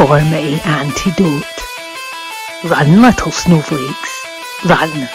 Conformity Antidote. Run, little snowflakes. Run.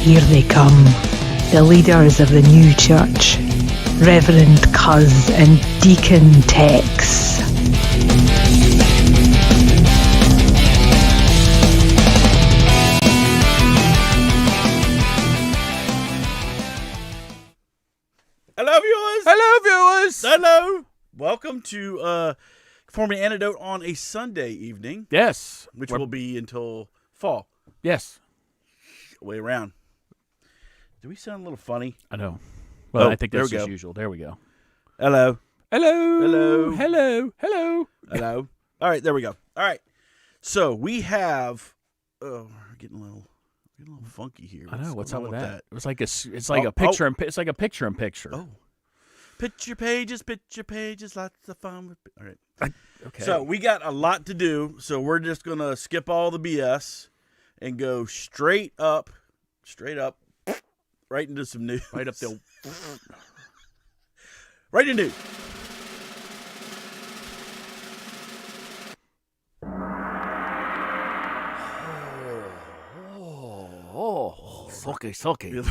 Here they come, the leaders of the new church, Reverend Cuz and Deacon Tex. Hello, viewers! Hello, viewers! Hello! Welcome to Conformity Antidote on a Sunday evening. Yes. Which will be until fall. Yes. Way around. Do we sound a little funny? I know. Well, I think there that's we as go. usual. There we go. Hello. Hello. Hello. Hello. Hello. Hello. All right, there we go. All right. So we have. Oh, we're getting a little funky here. I know. What's up wrong with that? It's like a picture. It's like a picture in picture. Oh. Picture pages, lots of fun. All right. Okay. So we got a lot to do. So we're just gonna skip all the BS and go straight up, right into some news. Right up the. Right into news. Sulky.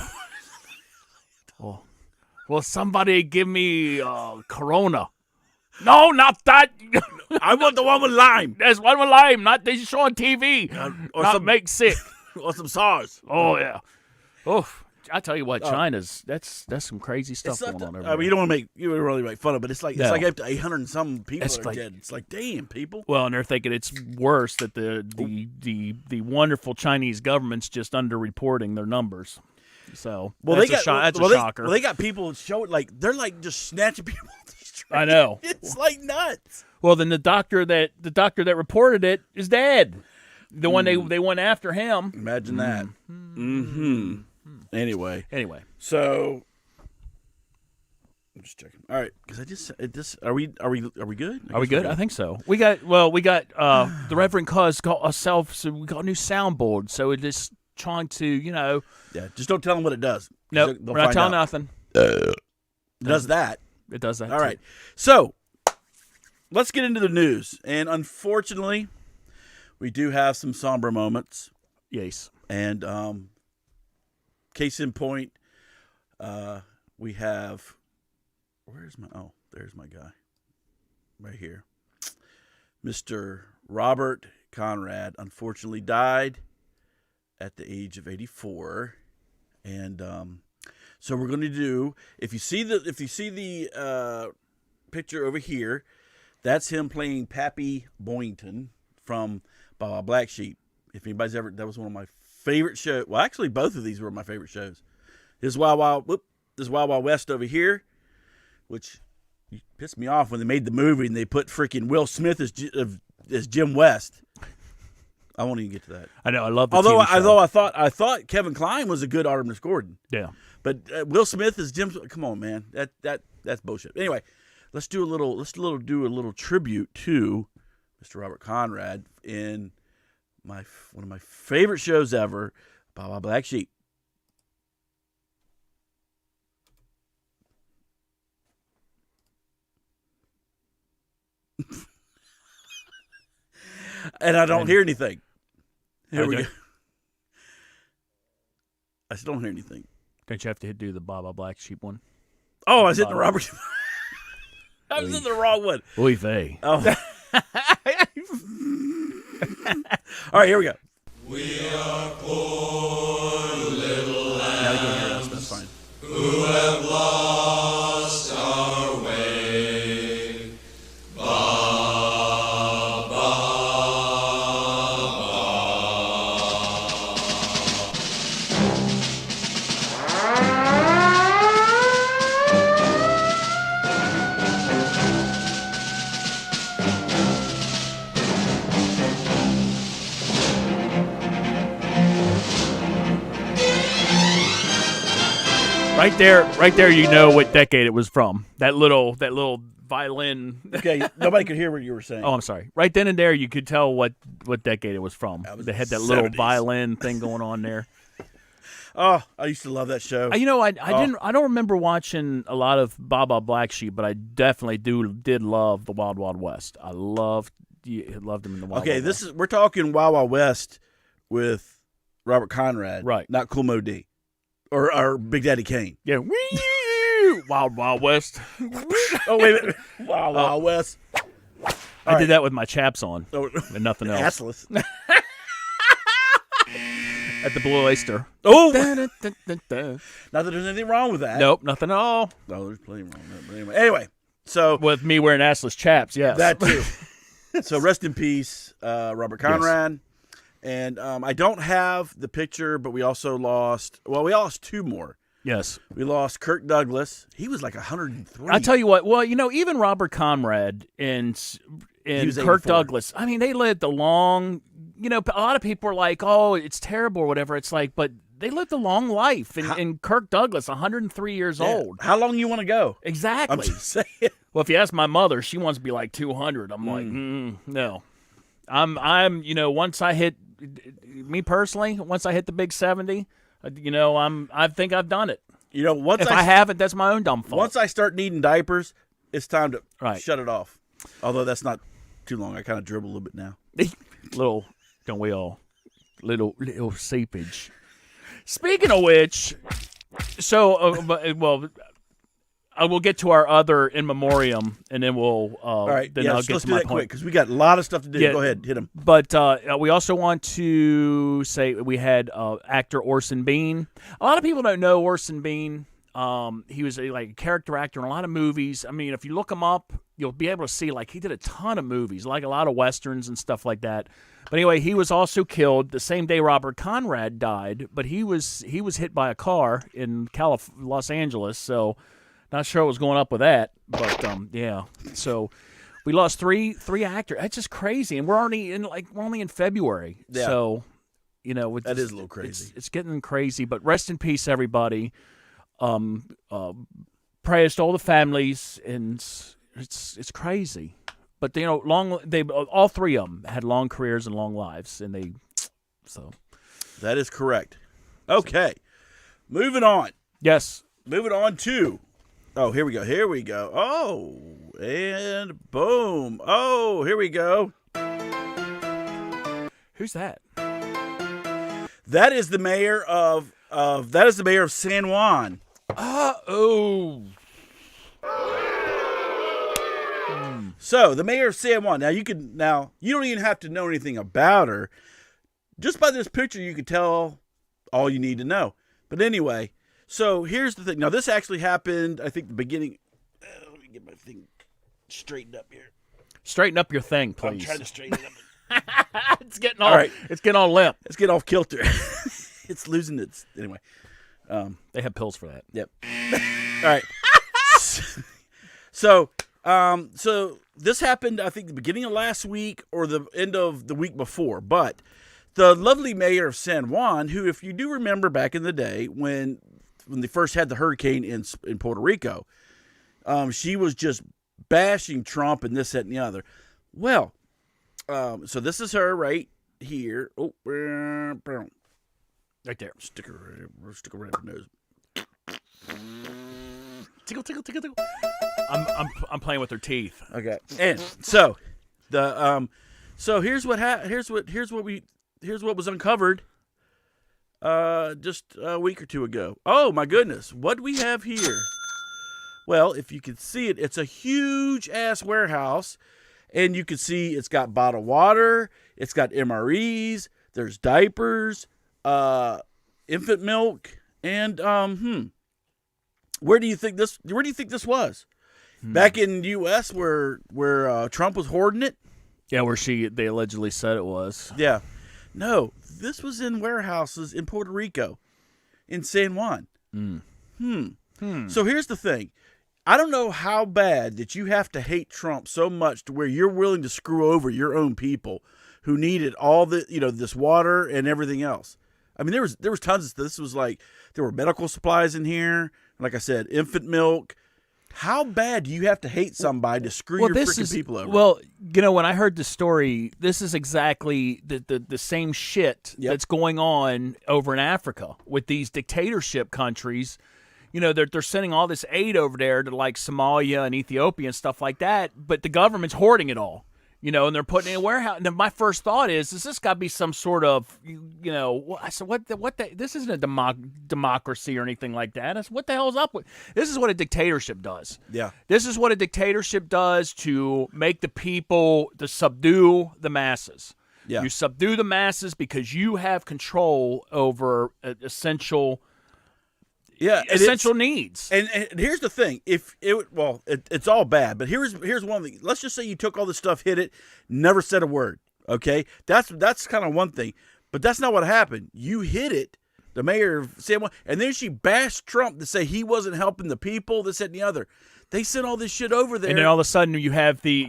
Oh. Will somebody give me Corona? No, not that. I want the one with lime. There's one with lime, not they show on TV. Or not some make sick. or some SARS. Oh yeah. Oh, I tell you what, China's that's some crazy stuff going on over there. I mean, you don't really make fun of it, but it's like No. it's like up to 800 and some people It's are like- dead. It's like, damn, people. Well, and they're thinking it's worse that the wonderful Chinese government's just underreporting their numbers. So that's a shocker. Well, they got people showing they're like just snatching people off the street. I know. It's like nuts. Well, then the doctor that reported it is dead. The one they went after him. Imagine that. Mm-hmm. Anyway, so I'm just checking. All right, because are we good? Are we good? I think so. We got the Reverend Cuz got ourselves. So we got a new soundboard. So we're just trying to Yeah, just don't tell them what it does. Nope, They'll we're not find telling out. nothing. It does that. It does that. All too. right, so let's get into the news. And unfortunately, we do have some somber moments. Yes. And case in point, we have there's my guy right here. Mr. Robert Conrad unfortunately died at the age of 84. And so we're going to do, if you see the picture over here, that's him playing Pappy Boynton from Black Sheep. If anybody's ever, that was one of my favorite shows. Well, actually, both of these were my favorite shows. This Wild Wild West over here, which pissed me off when they made the movie and they put freaking Will Smith as Jim West. I won't even get to that. I know. I love the Although TV show. I thought Kevin Kline was a good Artemis Gordon. Yeah. But Will Smith as Jim. Come on, man. That's bullshit. Anyway, let's do a little tribute to Mr. Robert Conrad in one of my favorite shows ever, Black Sheep. And I don't hear anything. Here we go. I still don't hear anything. Don't you have to do the Black Sheep one? Oh, I was hitting the Robert. I was in the wrong one. Oy vey. Oh. All right, here we go. We are poor little Now you can hear us. lambs That's fine. who have lost our way. Ba, ba, ba. Right there. You know what decade it was from. That little violin. Okay, nobody could hear what you were saying. Oh, I'm sorry. Right then and there, you could tell what decade it was from. Was they had that 70s. little violin thing going on there. Oh, I used to love that show. I don't remember watching a lot of Baba Black Sheep, but I definitely did love the Wild Wild West. I loved him in the Wild Wild West. We're talking Wild Wild West with Robert Conrad, right? Not Cool Mo D or Big Daddy Kane. Yeah, Wild Wild West. Oh wait a minute, Wild Wild West. I did that with my chaps on and nothing else. Assless. At the Blue Oyster. Oh! Not that there's anything wrong with that. Nope, nothing at all. No, there's plenty wrong with that. But anyway, so with me wearing assless chaps, yes. That too. So rest in peace, Robert Conrad. Yes. And I don't have the picture, but we also lost. Well, we lost two more. Yes. We lost Kirk Douglas. He was like 103. I'll tell you what. Well, even Robert Conrad and Kirk Douglas, I mean, they lived a long, a lot of people are like, oh, it's terrible or whatever. It's like, but they lived a long life. And Kirk Douglas, 103 years old. How long you want to go? Exactly. I'm just saying. Well, if you ask my mother, she wants to be like 200. I'm like, no. I'm, once I hit, me personally, once I hit the big 70, I think I've done it. If I haven't, that's my own dumb fault. Once I start needing diapers, it's time to shut it off. Although that's not too long. I kind of dribble a little bit now. Don't we all? Little seepage. Speaking of which, so, I will get to our other in memoriam, and then we'll. All right. Then I'll get let's to do my that point. quick because we got a lot of stuff to do. Yeah, go ahead, hit them. But we also want to say we had actor Orson Bean. A lot of people don't know Orson Bean. He was a character actor in a lot of movies. I mean, if you look him up, you'll be able to see he did a ton of movies, like a lot of westerns and stuff like that. But anyway, he was also killed the same day Robert Conrad died. But he was hit by a car in Los Angeles. So not sure what was going up with that. But yeah. So we lost three actors. That's just crazy, and we're only in February. Yeah. So that is a little crazy. It's getting crazy. But rest in peace, everybody. Prayers to all the families, and it's crazy. But all three of them had long careers and long lives, and that is correct. Okay, moving on. Yes, moving on to. Oh, here we go. Oh, and boom. Oh, here we go. Who's that? That is the mayor of San Juan. Oh. So the mayor of San Juan. Now you don't even have to know anything about her. Just by this picture, you can tell all you need to know. But anyway, so here's the thing. Now this actually happened. I think the beginning. Let me get my thing straightened up here. Straighten up your thing, please. I'm trying to straighten it up. It's getting all right. It's getting all limp. It's getting off kilter. It's losing its anyway. They have pills for that. Yep. All right. So this happened, I think, the beginning of last week or the end of the week before. But the lovely mayor of San Juan, who, if you do remember back in the day when they first had the hurricane in Puerto Rico, she was just bashing Trump and this, that, and the other. Well, so this is her right here. Oh, right there. Stick her right up her nose. Tickle, tickle, tickle, tickle. I'm playing with her teeth. Okay. And so here's what was uncovered just a week or two ago. Oh my goodness. What do we have here? Well, if you can see it, it's a huge ass warehouse, and you can see it's got bottled water, it's got MREs, there's diapers, infant milk, and where do you think this was? Back in the U.S. where Trump was hoarding it? Yeah, where they allegedly said it was. Yeah. No, this was in warehouses in Puerto Rico, in San Juan. So here's the thing. I don't know how bad that you have to hate Trump so much to where you're willing to screw over your own people who needed all the, this water and everything else. I mean, there was tons of this was like there were medical supplies in here. Like I said, infant milk. How bad do you have to hate somebody to screw your freaking people over? Well, when I heard the story, this is exactly the same shit that's going on over in Africa with these dictatorship countries. They're sending all this aid over there to like Somalia and Ethiopia and stuff like that, but the government's hoarding it all. And they're putting it in a warehouse. And then my first thought is this got to be some sort of, I said, this isn't a democracy or anything like that. I said, what the hell is up with? This is what a dictatorship does. Yeah. This is what a dictatorship does to make the people, to subdue the masses. Yeah. You subdue the masses because you have control over essential needs. And here's the thing: it's all bad. But here's one thing. Let's just say you took all this stuff, hit it, never said a word. Okay, that's kind of one thing. But that's not what happened. You hit it, the mayor of San Juan, and then she bashed Trump to say he wasn't helping the people. This, that, and the other. They sent all this shit over there, and then all of a sudden you have the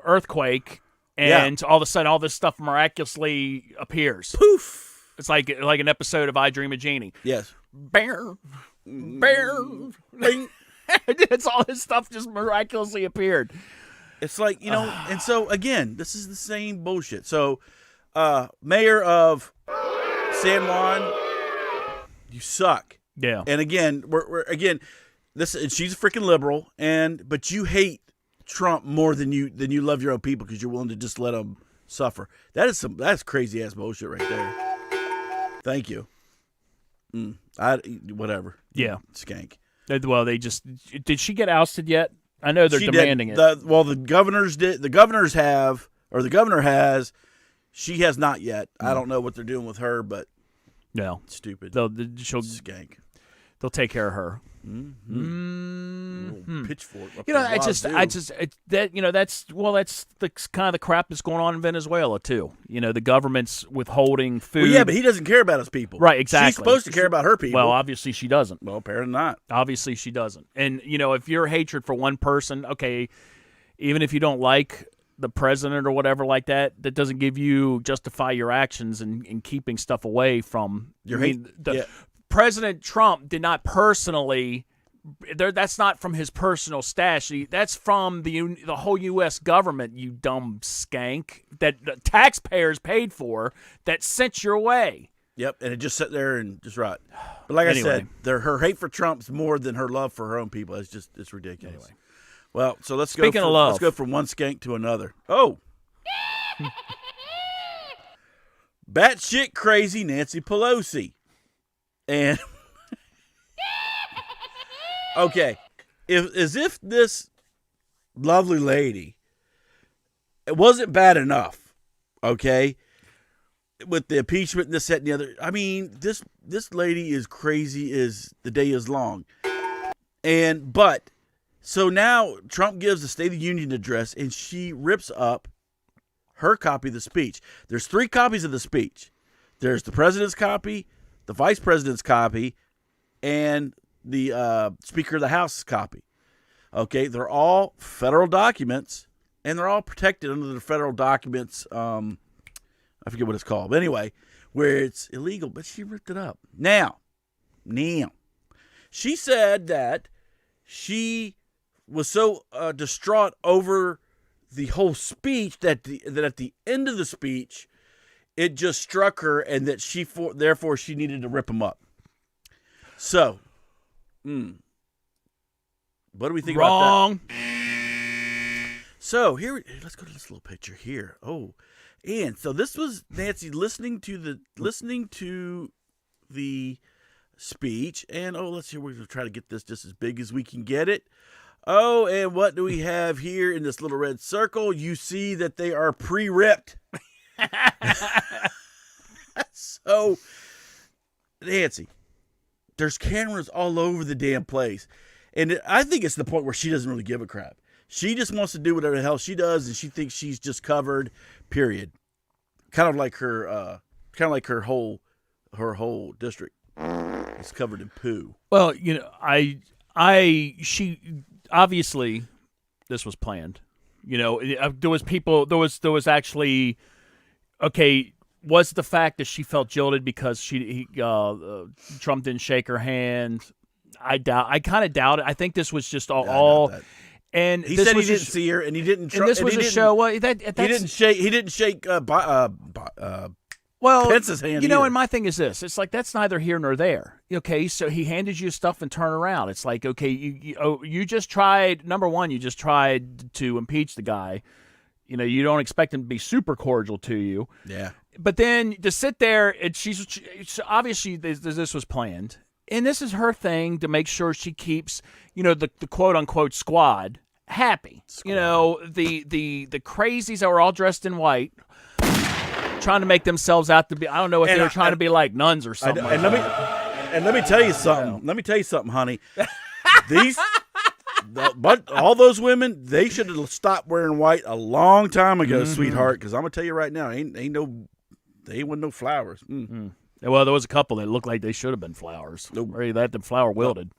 earthquake, and all of a sudden all this stuff miraculously appears. Poof. It's like an episode of I Dream of Jeannie. Yes. Bear. It's all this stuff just miraculously appeared. It's like, and so, again, this is the same bullshit. So, Mayor of San Juan, you suck. Yeah. And again, and she's a freaking liberal, but you hate Trump more than you love your own people because you're willing to just let them suffer. That's crazy ass bullshit right there. Thank you. Whatever. Yeah. Skank. Well, did she get ousted yet? I know they're demanding it. The governors did. The governors have, or the governor has. She has not yet. I don't know what they're doing with her, but no, stupid. She'll skank. They'll take care of her. Pitchfork. That's the kind of the crap that's going on in Venezuela too. The government's withholding food. Well, yeah, but he doesn't care about his people. Right, exactly. She's supposed to care about her people. Well, obviously she doesn't. Well, apparently not. Obviously she doesn't. And if your hatred for one person, okay, even if you don't like the president or whatever like that, that doesn't give you justify your actions in keeping stuff away from your President Trump did not personally. That's not from his personal stash. That's from the whole U.S. government. You dumb skank that the taxpayers paid for that sent your way. Yep, and it just sat there and just rot. But like I said, her hate for Trump's more than her love for her own people. It's ridiculous. Anyway. Well, so let's Speaking of love, let's go from one skank to another. Oh. Batshit crazy Nancy Pelosi. And okay, as if this lovely lady, it wasn't bad enough, okay, with the impeachment and this, that, and the other. I mean, this lady is crazy as the day is long. But so now Trump gives the State of the Union address, and she rips up her copy of the speech. There's 3 copies of the speech. There's the president's copy, the vice president's copy, and the Speaker of the House's copy. Okay, they're all federal documents, and they're all protected under the federal documents. I forget what it's called, but anyway, where it's illegal. But she ripped it up. Now, she said that she was so distraught over the whole speech that at the end of the speech, it just struck her, and that therefore she needed to rip them up. So, what do we think about that? So here, let's go to this little picture here. Oh, and so this was Nancy listening to the speech, and let's see, we're gonna try to get this just as big as we can get it. Oh, and what do we have here in this little red circle? You see that they are pre-ripped. So, Nancy, there's cameras all over the damn place. And I think it's the point where she doesn't really give a crap. She just wants to do whatever the hell she does, and she thinks she's just covered, period. Kind of like her whole district is covered in poo. Well, she obviously this was planned. There was actually, okay, was the fact that she felt jilted because Trump didn't shake her hand. I kind of doubt it. I think this was just all. And he said he didn't see her, and he didn't. And this was a show. Well, he didn't shake. He didn't shake. Well, Pence's hand. You know, either. and my thing is this: it's like that's neither here nor there. Okay, so he handed you stuff and turn around. It's like, okay, you just tried. Number one, you just tried to impeach the guy. You know, you don't expect him to be super cordial to you. Yeah. But then to sit there, and she's obviously this was planned, and this is her thing to make sure she keeps, you know, the quote unquote squad happy. You know, the crazies that were all dressed in white, trying to make themselves out to be. I don't know if they were trying to be like nuns or something. Let me tell you something. Let me tell you something, honey. But all those women, they should have stopped wearing white a long time ago, sweetheart. Because I'm gonna tell you right now, they wasn't no flowers. Well, there was a couple that looked like they should have been flowers. Or that the flower wilted,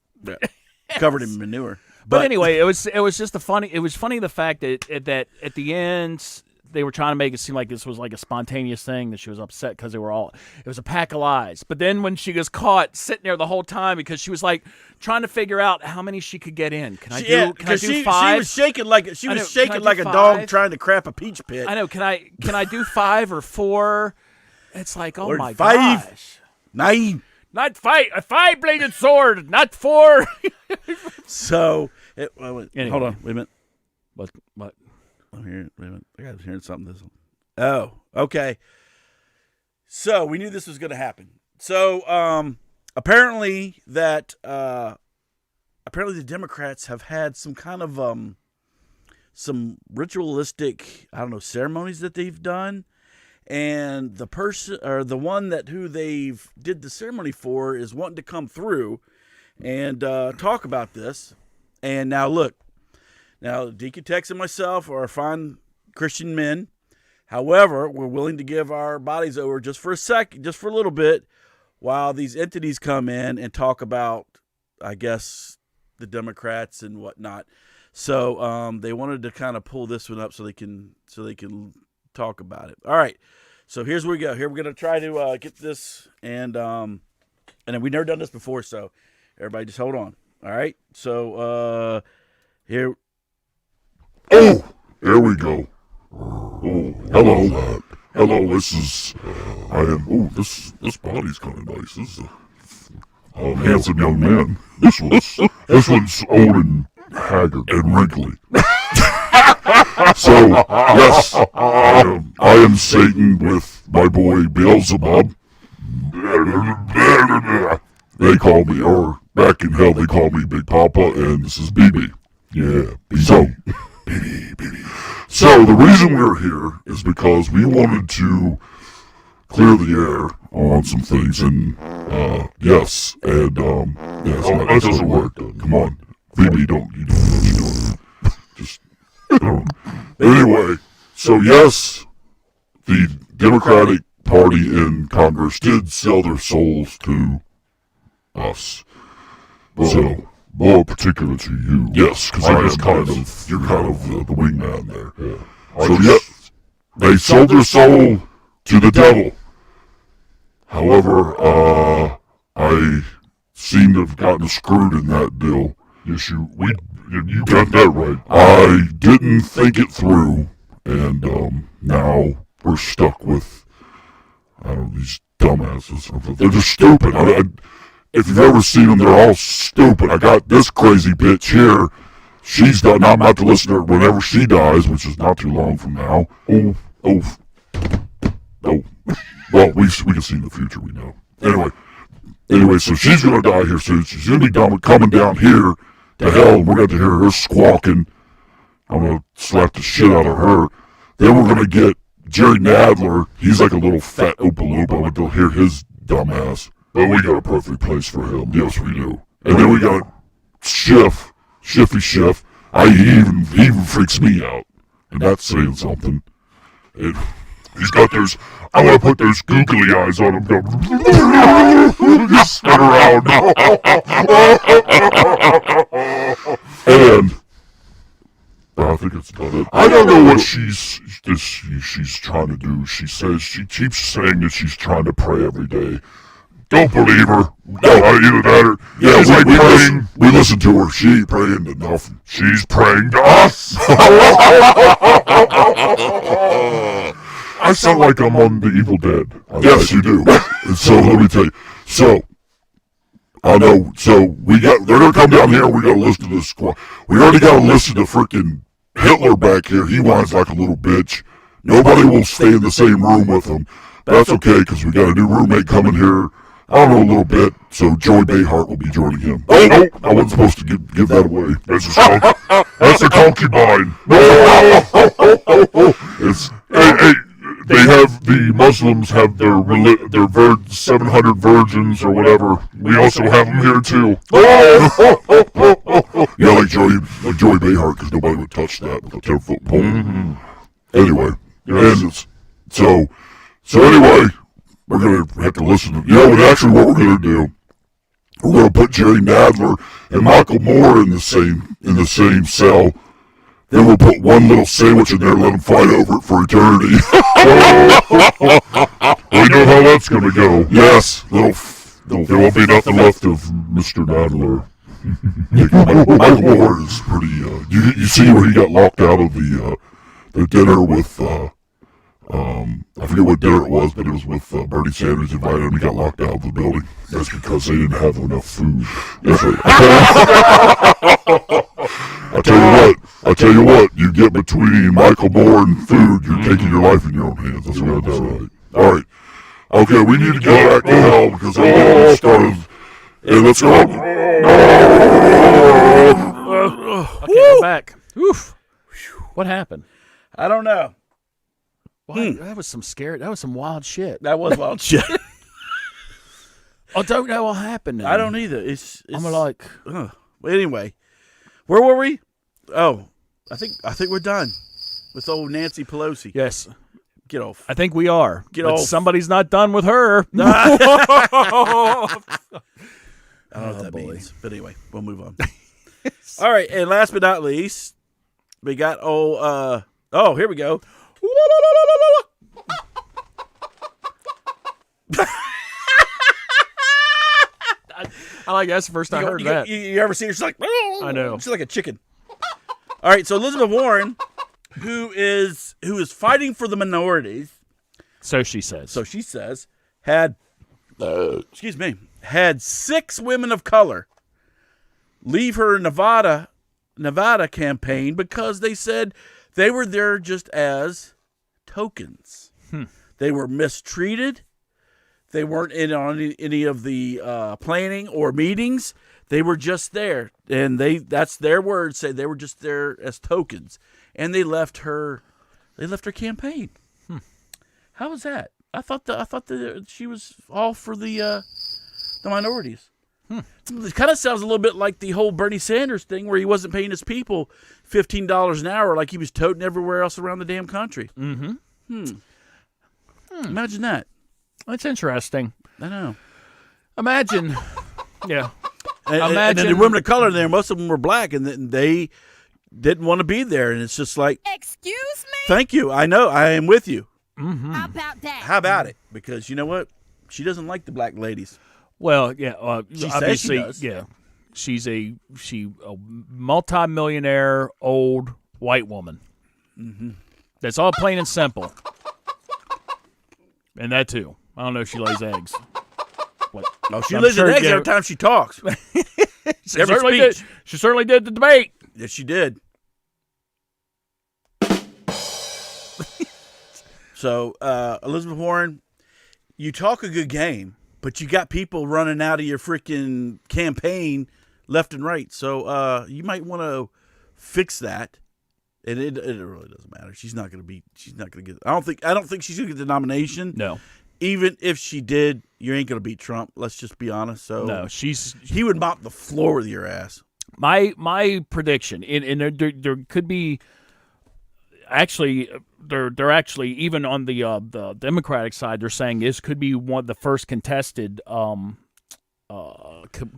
covered in manure. But anyway, it was just it was funny the fact that at the end they were trying to make it seem like this was like a spontaneous thing, that she was upset because it was a pack of lies. But then when she was caught sitting there the whole time, because she was like trying to figure out how many she could get in. Can I do 5? She was shaking like a dog trying to crap a peach pit. I know. Can I do 5 or 4? It's like, oh my 5, gosh. 9. Not 5, a 5-bladed sword, not 4. So, anyway. hold on, wait a minute. What? I'm hearing. Wait a minute. I got hearing something. Oh, okay. So we knew this was going to happen. So apparently the Democrats have had some kind of some ritualistic, I don't know, ceremonies that they've done, and the person or the one who they've did the ceremony for is wanting to come through and talk about this. And now look. Now, Deacon Tex and myself are fine Christian men. However, we're willing to give our bodies over just for a little bit, while these entities come in and talk about, I guess, the Democrats and whatnot. So they wanted to kind of pull this one up so they can talk about it. All right. So here's where we go. Here we're gonna try to get this, and then we've never done this before, so everybody just hold on. All right. So here. Oh, there we go. Oh, hello. Hello, this body's kind of nice. This is a handsome young man. This one's old and haggard and wrinkly. So, yes, I am Satan with my boy Beelzebub. They call me, or back in hell they call me Big Papa, and this is BB. Yeah, BB. So the reason we're here is because we wanted to clear the air on some things, and yes, that doesn't work. Come on, BB, you don't know what you're doing. Just anyway. So yes, the Democratic Party in Congress did sell their souls to us. So. More particular to you. Yes, because you're kind of the wingman there. Yeah. So yes, they sold their soul to the devil. However, I seem to have gotten screwed in that deal. Yes, you got that right. I didn't think it through, and now we're stuck with these dumbasses. They're just stupid. If you've ever seen them, they're all stupid. I got this crazy bitch here. She's done. I'm about to listen to her whenever she dies, which is not too long from now. Oh. Well, we can see in the future, we know. Anyway, so she's going to die here soon. She's going to be coming down here to hell, and we're going to hear her squawking. I'm going to slap the shit out of her. Then we're going to get Jerry Nadler. He's like a little fat Oompa Loompa, but they'll hear his dumbass. But we got a perfect place for him. Yes, we do. And then we got Schiff. He even freaks me out. And that's saying something. He's got those, I want to put those googly eyes on him. Just spin around. But I think it's better. I don't know what she's trying to do. She says she keeps saying that she's trying to pray every day. Don't believe her. No, either that or yeah, it's like we listen to her. She ain't praying enough. She's praying to us. I sound like I'm on The Evil Dead. Yes, you do. And so let me tell you. So I know. So they're gonna come down here. We gotta listen to this squad. We already gotta listen to freaking Hitler back here. He whines like a little bitch. Nobody will stay in the same room with him. But that's okay because we got a new roommate coming here. I don't know a little bit, so Joy Behart will be joining him. Oh, no, I wasn't supposed to give that away. That's a concubine. The Muslims have their 700 virgins or whatever. We also have them here too. Yeah, like Joy Behart, because nobody would touch that with a 10-foot pole. Mm-hmm. Anyway, and so anyway. We're going to have to listen to, actually what we're going to do, we're going to put Jerry Nadler and Michael Moore in the same cell. Then we'll put one little sandwich in there and let them fight over it for eternity. We know how that's going to go. Yes. There won't be nothing left of Mr. Nadler. Michael Moore is pretty, you see where he got locked out of the dinner with, I forget what dinner it was, but it was with Bernie Sanders invited him. He got locked out of the building. That's because they didn't have enough food. That's right. I tell you what, you get between Michael Moore and food, you're taking your life in your own hands. That's what that's right. All right. Okay, we need to get back to hell because I'm getting started. And let's go. Okay, I'm back. Oof. What happened? I don't know. Well, that was some wild shit. That was wild shit. I don't know what happened. I don't either. I'm like, anyway, where were we? Oh, I think we're done with old Nancy Pelosi. Yes. Get off. I think we are. Get off. Somebody's not done with her. I don't know what that means. But anyway, we'll move on. All right, and last but not least, we got here we go. I like that's the first time I heard that. You ever see her? She's like, I know. She's like a chicken. All right, so Elizabeth Warren, who is fighting for the minorities. So she says. Had 6 women of color leave her Nevada campaign because they said they were there just as tokens. They were mistreated. They weren't in on any of the planning or meetings. They were just there, and that's their words. Say they were just there as tokens, and they left her campaign. How was that? I thought that she was all for the minorities. It kind of sounds a little bit like the whole Bernie Sanders thing, where he wasn't paying his people $15 an hour like he was toting everywhere else around the damn country. Imagine that. That's interesting. I know. Imagine. Yeah. And the women of color there, most of them were black, and they didn't want to be there. And it's just like, excuse me? Thank you. I know. I am with you. Mm-hmm. How about that? How about it? Because you know what? She doesn't like the black ladies. Well, yeah. She obviously, says she does. Yeah. She's a multi-millionaire old white woman. Mm-hmm. That's all plain and simple. And that too. I don't know if she lays eggs. No, she lays eggs every time she talks. She certainly did the debate. Yes, she did. So, Elizabeth Warren, you talk a good game, but you got people running out of your freaking campaign left and right. So, you might want to fix that. And it really doesn't matter. She's not going to get. I don't think she's going to get the nomination. No. Even if she did, you ain't going to beat Trump. Let's just be honest. So no, he would mop the floor with your ass. My prediction, and there could be actually they're actually even on the Democratic side, they're saying this could be one of the first contested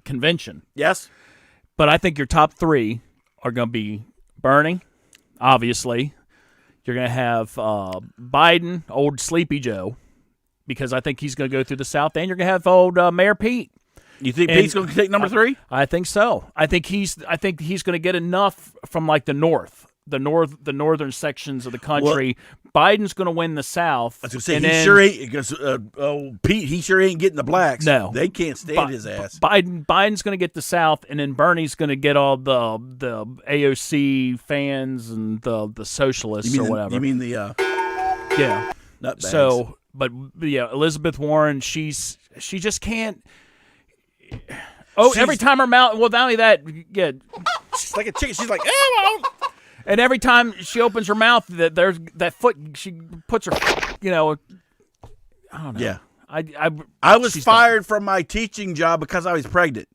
convention. Yes, but I think your top 3 are going to be Bernie. obviously. You're going to have Biden, old Sleepy Joe, because I think he's going to go through the South, and you're going to have old Mayor Pete. You think Pete's going to take number 3? I think so. I think he's going to get enough from like the northern sections of the country. Biden's going to win the South. I was going to say, sure ain't, because Pete, he sure ain't getting the blacks. No. They can't stand his ass. Biden's going to get the South, and then Bernie's going to get all the AOC fans and the socialists or whatever. You mean the yeah. nutbags. So, but yeah, Elizabeth Warren, she just can't. Oh, every time her mouth. Well, not only that, yeah. She's like a chicken. She's like, oh. And every time she opens her mouth, there's that foot. She puts her, I don't know. Yeah. I was fired from my teaching job because I was pregnant.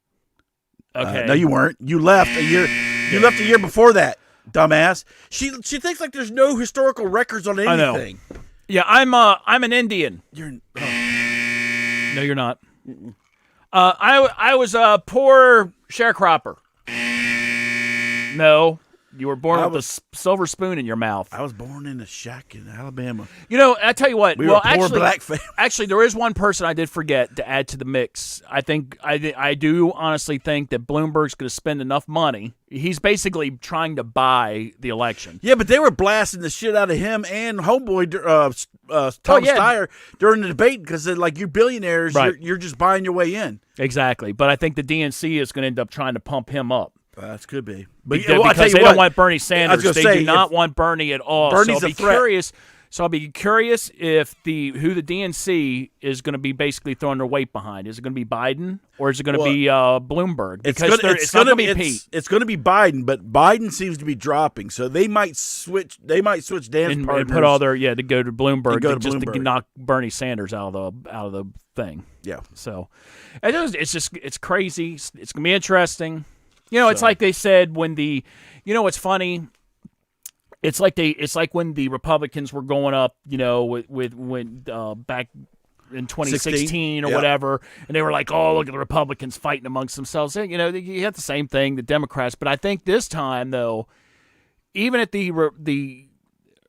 Okay. No, you weren't. You left a year. You left a year before that, dumbass. She thinks like there's no historical records on anything. I know. Yeah, I'm an Indian. You're. No, you're not. I was a poor sharecropper. No, you were born with a silver spoon in your mouth. I was born in a shack in Alabama. I tell you what. We were a poor black family. Actually, there is one person I did forget to add to the mix. I think I do honestly think that Bloomberg's going to spend enough money. He's basically trying to buy the election. Yeah, but they were blasting the shit out of him and homeboy Tom Steyer during the debate because they're like, you billionaires, right. you're just buying your way in. Exactly, but I think the DNC is going to end up trying to pump him up. That could be. Because they don't want Bernie Sanders. They do not want Bernie at all. Bernie's so I'll be curious. So I'll be curious if who the DNC is going to be basically throwing their weight behind. Is it going to be Biden or is it going to be Bloomberg? Because it's not going to be Pete. It's going to be Biden, but Biden seems to be dropping, so they might switch. They might switch dance partners and put all their to go to Bloomberg to knock Bernie Sanders out of the thing. Yeah. So it's crazy. It's going to be interesting. It's like they said when what's funny. It's like when the Republicans were going up, with back in 2016 or whatever, and they were like, "Oh, look at the Republicans fighting amongst themselves." You had the same thing, the Democrats, but I think this time though, even at the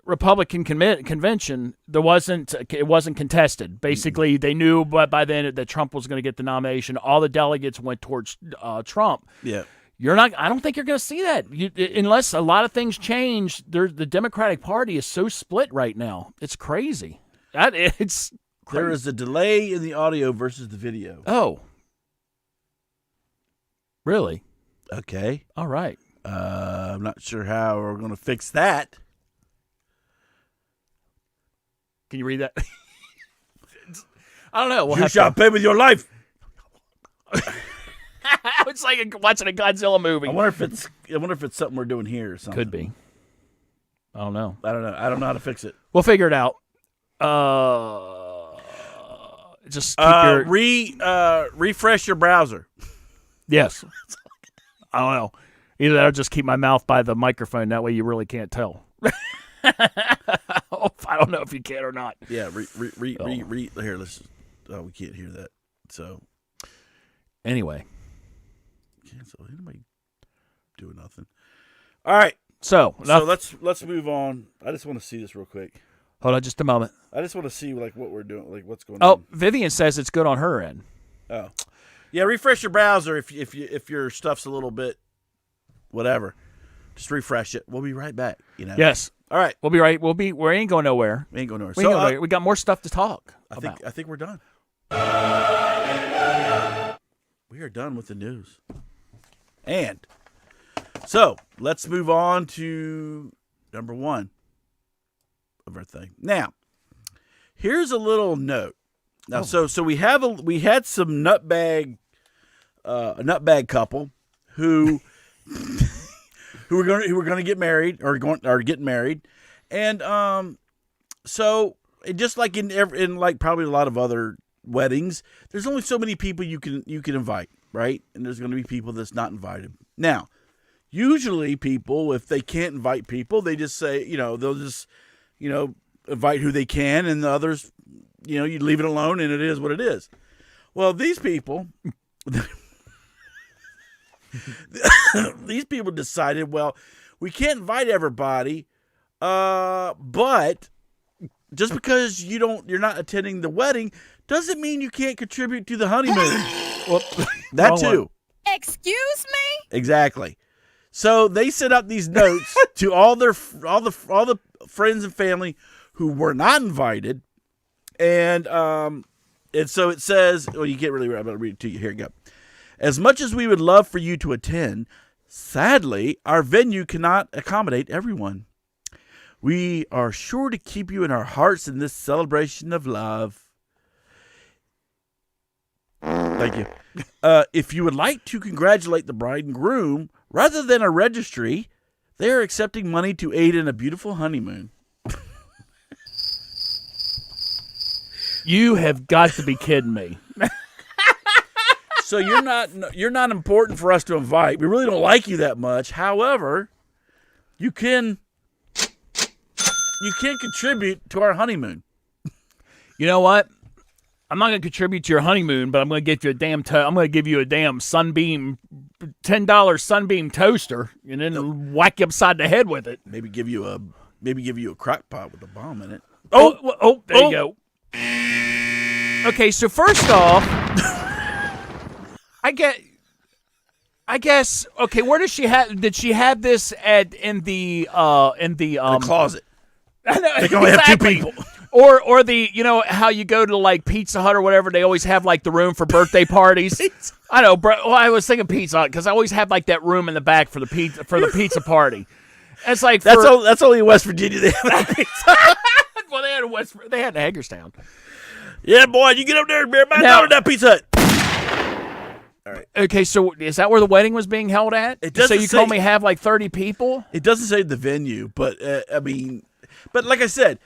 Republican convention, it wasn't contested. Basically, they knew by then that Trump was going to get the nomination. All the delegates went towards Trump. Yeah. I don't think you're going to see that unless a lot of things change. The Democratic Party is so split right now. It's crazy. It's crazy. There is a delay in the audio versus the video. Oh, really? Okay. All right. I'm not sure how we're going to fix that. Can you read that? I don't know. You shall pay with your life. It's like watching a Godzilla movie. I wonder if it's something we're doing here or something. Could be. I don't know. I don't know how to fix it. We'll figure it out. Just keep refresh your browser. Yes. I don't know. Either that or just keep my mouth by the microphone. That way you really can't tell. I don't know if you can or not. Yeah. Here, let's. Oh, we can't hear that. So. Anyway. Cancel. Anybody doing nothing? All right. So let's move on. I just want to see this real quick. Hold on just a moment. I just want to see what we're doing, what's going on. Oh, Vivian says it's good on her end. Oh, yeah. Refresh your browser if your stuff's a little bit whatever. Just refresh it. We'll be right back. Yes. All right. We'll be right. We ain't going nowhere. We ain't going nowhere. So we got more stuff to talk. I think we're done. We are done with the news. And so let's move on to number 1 of our thing. Now, here's a little note. Now, so we had some nutbag couple who who were going to get married or getting married, and so just like in like probably a lot of other weddings, there's only so many people you can invite, right? And there's going to be people that's not invited. Now, usually people, if they can't invite people, they just say, they'll just, invite who they can, and the others, you leave it alone, and it is what it is. Well, these people, these people decided, well, we can't invite everybody, but just because you're not attending the wedding doesn't mean you can't contribute to the honeymoon. Well, that too. Excuse me? Exactly. So they sent out these notes to all the friends and family who were not invited, and so it says, well, you can't really read. I'm going to read it to you. Here you go. As much as we would love for you to attend, sadly, our venue cannot accommodate everyone. We are sure to keep you in our hearts in this celebration of love. Thank you. If you would like to congratulate the bride and groom, rather than a registry, they are accepting money to aid in a beautiful honeymoon. You have got to be kidding me. So you're not important for us to invite. We really don't like you that much. However, you can contribute to our honeymoon. You know what? I'm not going to contribute to your honeymoon, but I'm going to give you I'm going to give you a damn Sunbeam, $10 Sunbeam toaster, and then whack you upside the head with it. Maybe give you a crock pot with a bomb in it. There you go. Okay, so first off, I guess. Okay, where does she have? Did she have this in the closet? I know, they can only have two people. Or the, you know how you go to like Pizza Hut or whatever, they always have like the room for birthday parties. I know, bro. Well, I was thinking Pizza Hut because I always have like that room in the back for the pizza party. It's like that's only in West Virginia they have a pizza. Well, they had in Hagerstown. Yeah, boy, you get up there and bear my daughter that Pizza Hut. All right. Okay, so is that where the wedding was being held at? It doesn't so you told me have like 30 people? It doesn't say the venue, but I mean, but like I said,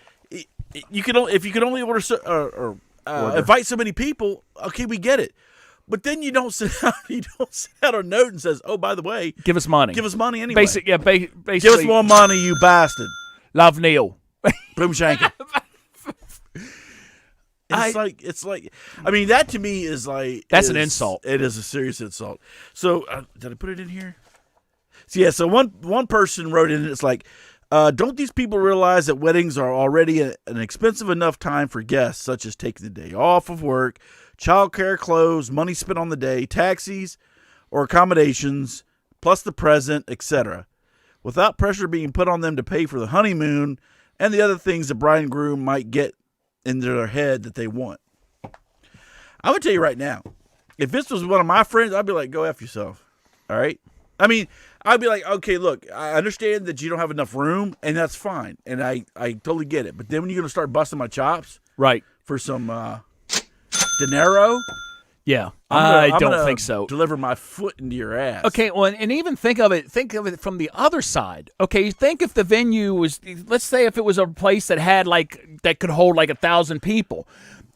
you can only, if you can only order invite so many people. Okay, we get it. But then you don't send out a note and says, "Oh, by the way, give us money. Give us money anyway." Basically, give us more money, you bastard. Love Neil. Boom shanker. It's like. I mean, that to me is like that's an insult. It is a serious insult. So did I put it in here? So yeah. So one person wrote in. It's like, don't these people realize that weddings are already an expensive enough time for guests, such as taking the day off of work, childcare, clothes, money spent on the day, taxis or accommodations, plus the present, etc., without pressure being put on them to pay for the honeymoon and the other things the bride and groom might get into their head that they want. I'm going to tell you right now, if this was one of my friends, I'd be like, go F yourself. All right? I mean, I'd be like, okay, look, I understand that you don't have enough room, and that's fine. And I totally get it. But then when you're going to start busting my chops right, for some dinero, yeah, I don't think so. Deliver my foot into your ass. Okay, well, and even think of it from the other side. Okay, think if the venue was, let's say if it was a place that had that could hold like 1,000 people.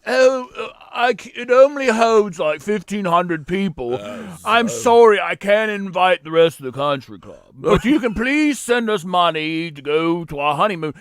Oh, it only holds like 1,500 people. I'm sorry, I can't invite the rest of the country club. But you can please send us money to go to our honeymoon.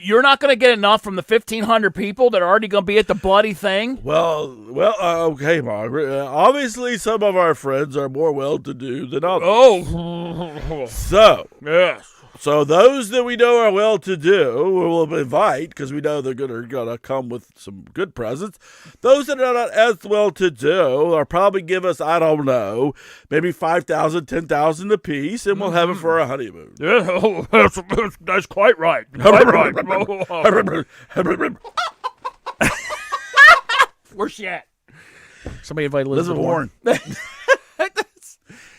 You're not going to get enough from the 1,500 people that are already going to be at the bloody thing? Well, okay, Margaret. Obviously, some of our friends are more well-to-do than others. Oh. So, yes. So those that we know are well-to-do, we will invite because we know they're gonna come with some good presents. Those that are not as well-to-do are probably give us, I don't know, maybe 5,000, 10,000 apiece, and we'll have it for our honeymoon. Yeah, that's quite right. Quite right. Where's she at? Somebody invited Elizabeth Warren.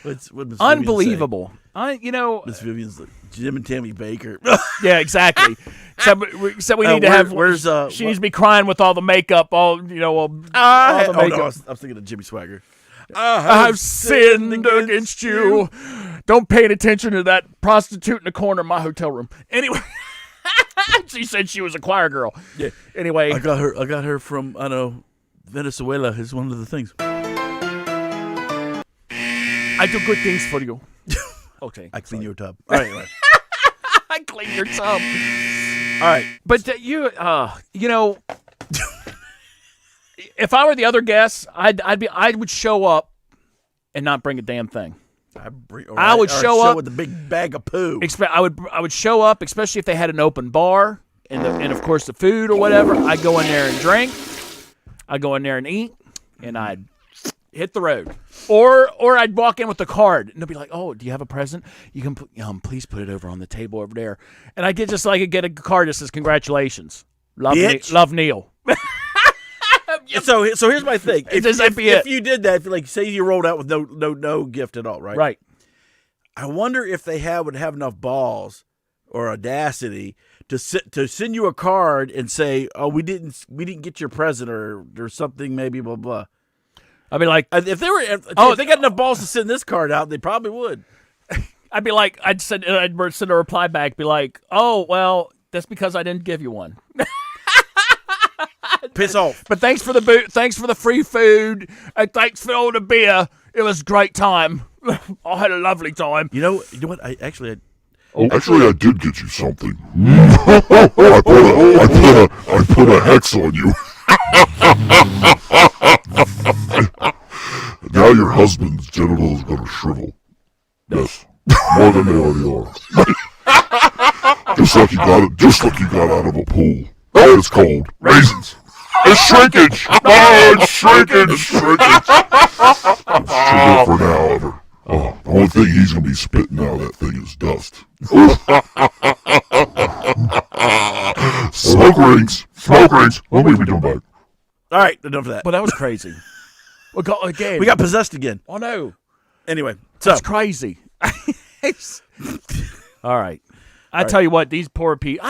What's Miss unbelievable. Miss Vivian's like Jim and Tammy Baker. Yeah, exactly. Except we need to have. She needs to be crying with all the makeup. All the makeup. I was thinking of Jimmy Swagger. I have sinned against you. Don't pay any attention to that prostitute in the corner of my hotel room. Anyway, she said she was a choir girl. Yeah. Anyway, I got her from Venezuela. Is one of the things. I do good things for you. Okay. I clean your tub. All right. Anyway. I clean your tub. All right. But if I were the other guests, I would show up and not bring a damn thing. I would show up with a big bag of poo. I would show up, especially if they had an open bar and of course the food or whatever. I'd go in there and drink. I'd go in there and eat, and I'd hit the road. Or I'd walk in with the card, and they'll be like, "Oh, do you have a present? You can please put it over on the table over there." And I get a card that says, "Congratulations, love Neil." So here's my thing. If you did that, like say you rolled out with no gift at all, right? Right. I wonder if they would have enough balls or audacity to send you a card and say, "Oh, we didn't get your present or something, maybe blah blah." I'd be like, if they got enough balls to send this card out, they probably would. I'd be like, I'd send a reply back, be like, "Oh, well, that's because I didn't give you one." Piss off. But thanks for the thanks for the free food, and thanks for all the beer. It was a great time. I had a lovely time. You know what? I actually I did get you something. I put a hex on you. Now your husband's genitals are gonna shrivel. Yes, more than they already are. Just like you got out of a pool. Oh, it's cold. Raisins. It's shrinkage. Oh, it's shrinkage. It's shrinkage. It's shrinkage for now, ever. Oh, the only thing he's gonna be spitting out of that thing is dust. Smoke rings. Smoke rings. What are we doing back? All right, enough of that. But that was crazy. We got possessed again. Oh no. Anyway, so that's crazy. All right. I tell you what, these poor people.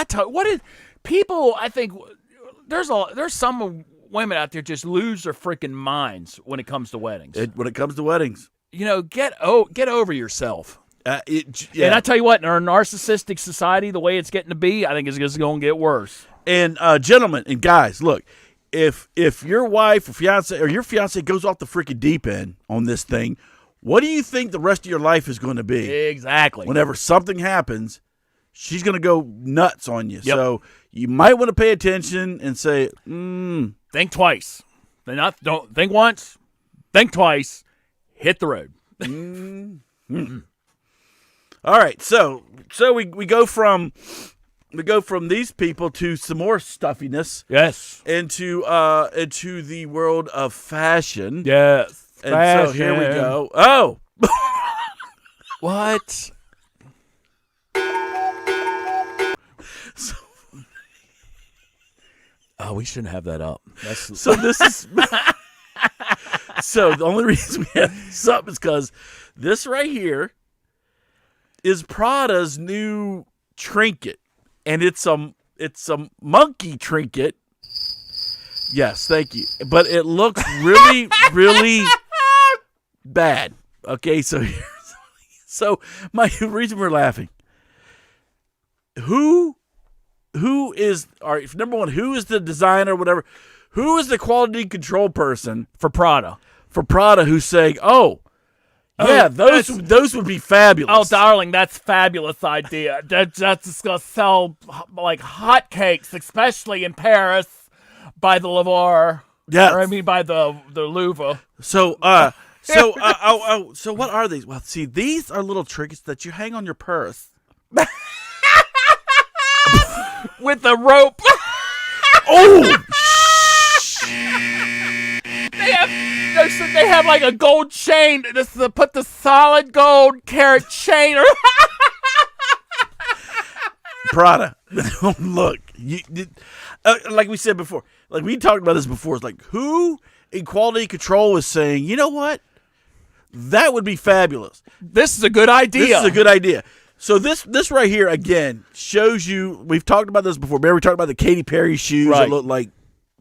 People? I think there's some women out there just lose their freaking minds when it comes to weddings. When it comes to weddings, get over yourself. And I tell you what, in our narcissistic society, the way it's getting to be, I think it's just going to get worse. And gentlemen and guys, look, if your wife or fiance or your fiance goes off the freaking deep end on this thing, what do you think the rest of your life is going to be? Exactly. Whenever something happens, she's going to go nuts on you. Yep. So you might want to pay attention and say, think twice. Don't think once. Think twice. Hit the road. All right. So we go from these people to some more stuffiness. Yes. Into the world of fashion. Yes. And so here we go. Oh. What? Oh, we shouldn't have that up. So this is. So the only reason we have this up is because this right here is Prada's new trinket, and it's a monkey trinket. Yes, thank you. But it looks really, really bad. Okay, so my reason we're laughing. Who is number one? Who is the designer? Whatever. Who is the quality control person for Prada? Who's saying, "Oh, yeah, those would be fabulous." Oh, darling, that's a fabulous idea. That's just gonna sell like hotcakes, especially in Paris, by the Louvre. Yeah, or I mean by the Louvre. So what are these? Well, see, these are little trinkets that you hang on your purse with a rope. Oh. They have like a gold chain. This is put the solid gold carat chain. Prada, look, like we said before, like we talked about this before. It's like who in quality control is saying, you know what, that would be fabulous. This is a good idea. So this right here again shows you. We've talked about this before. Remember we talked about the Katy Perry shoes that look like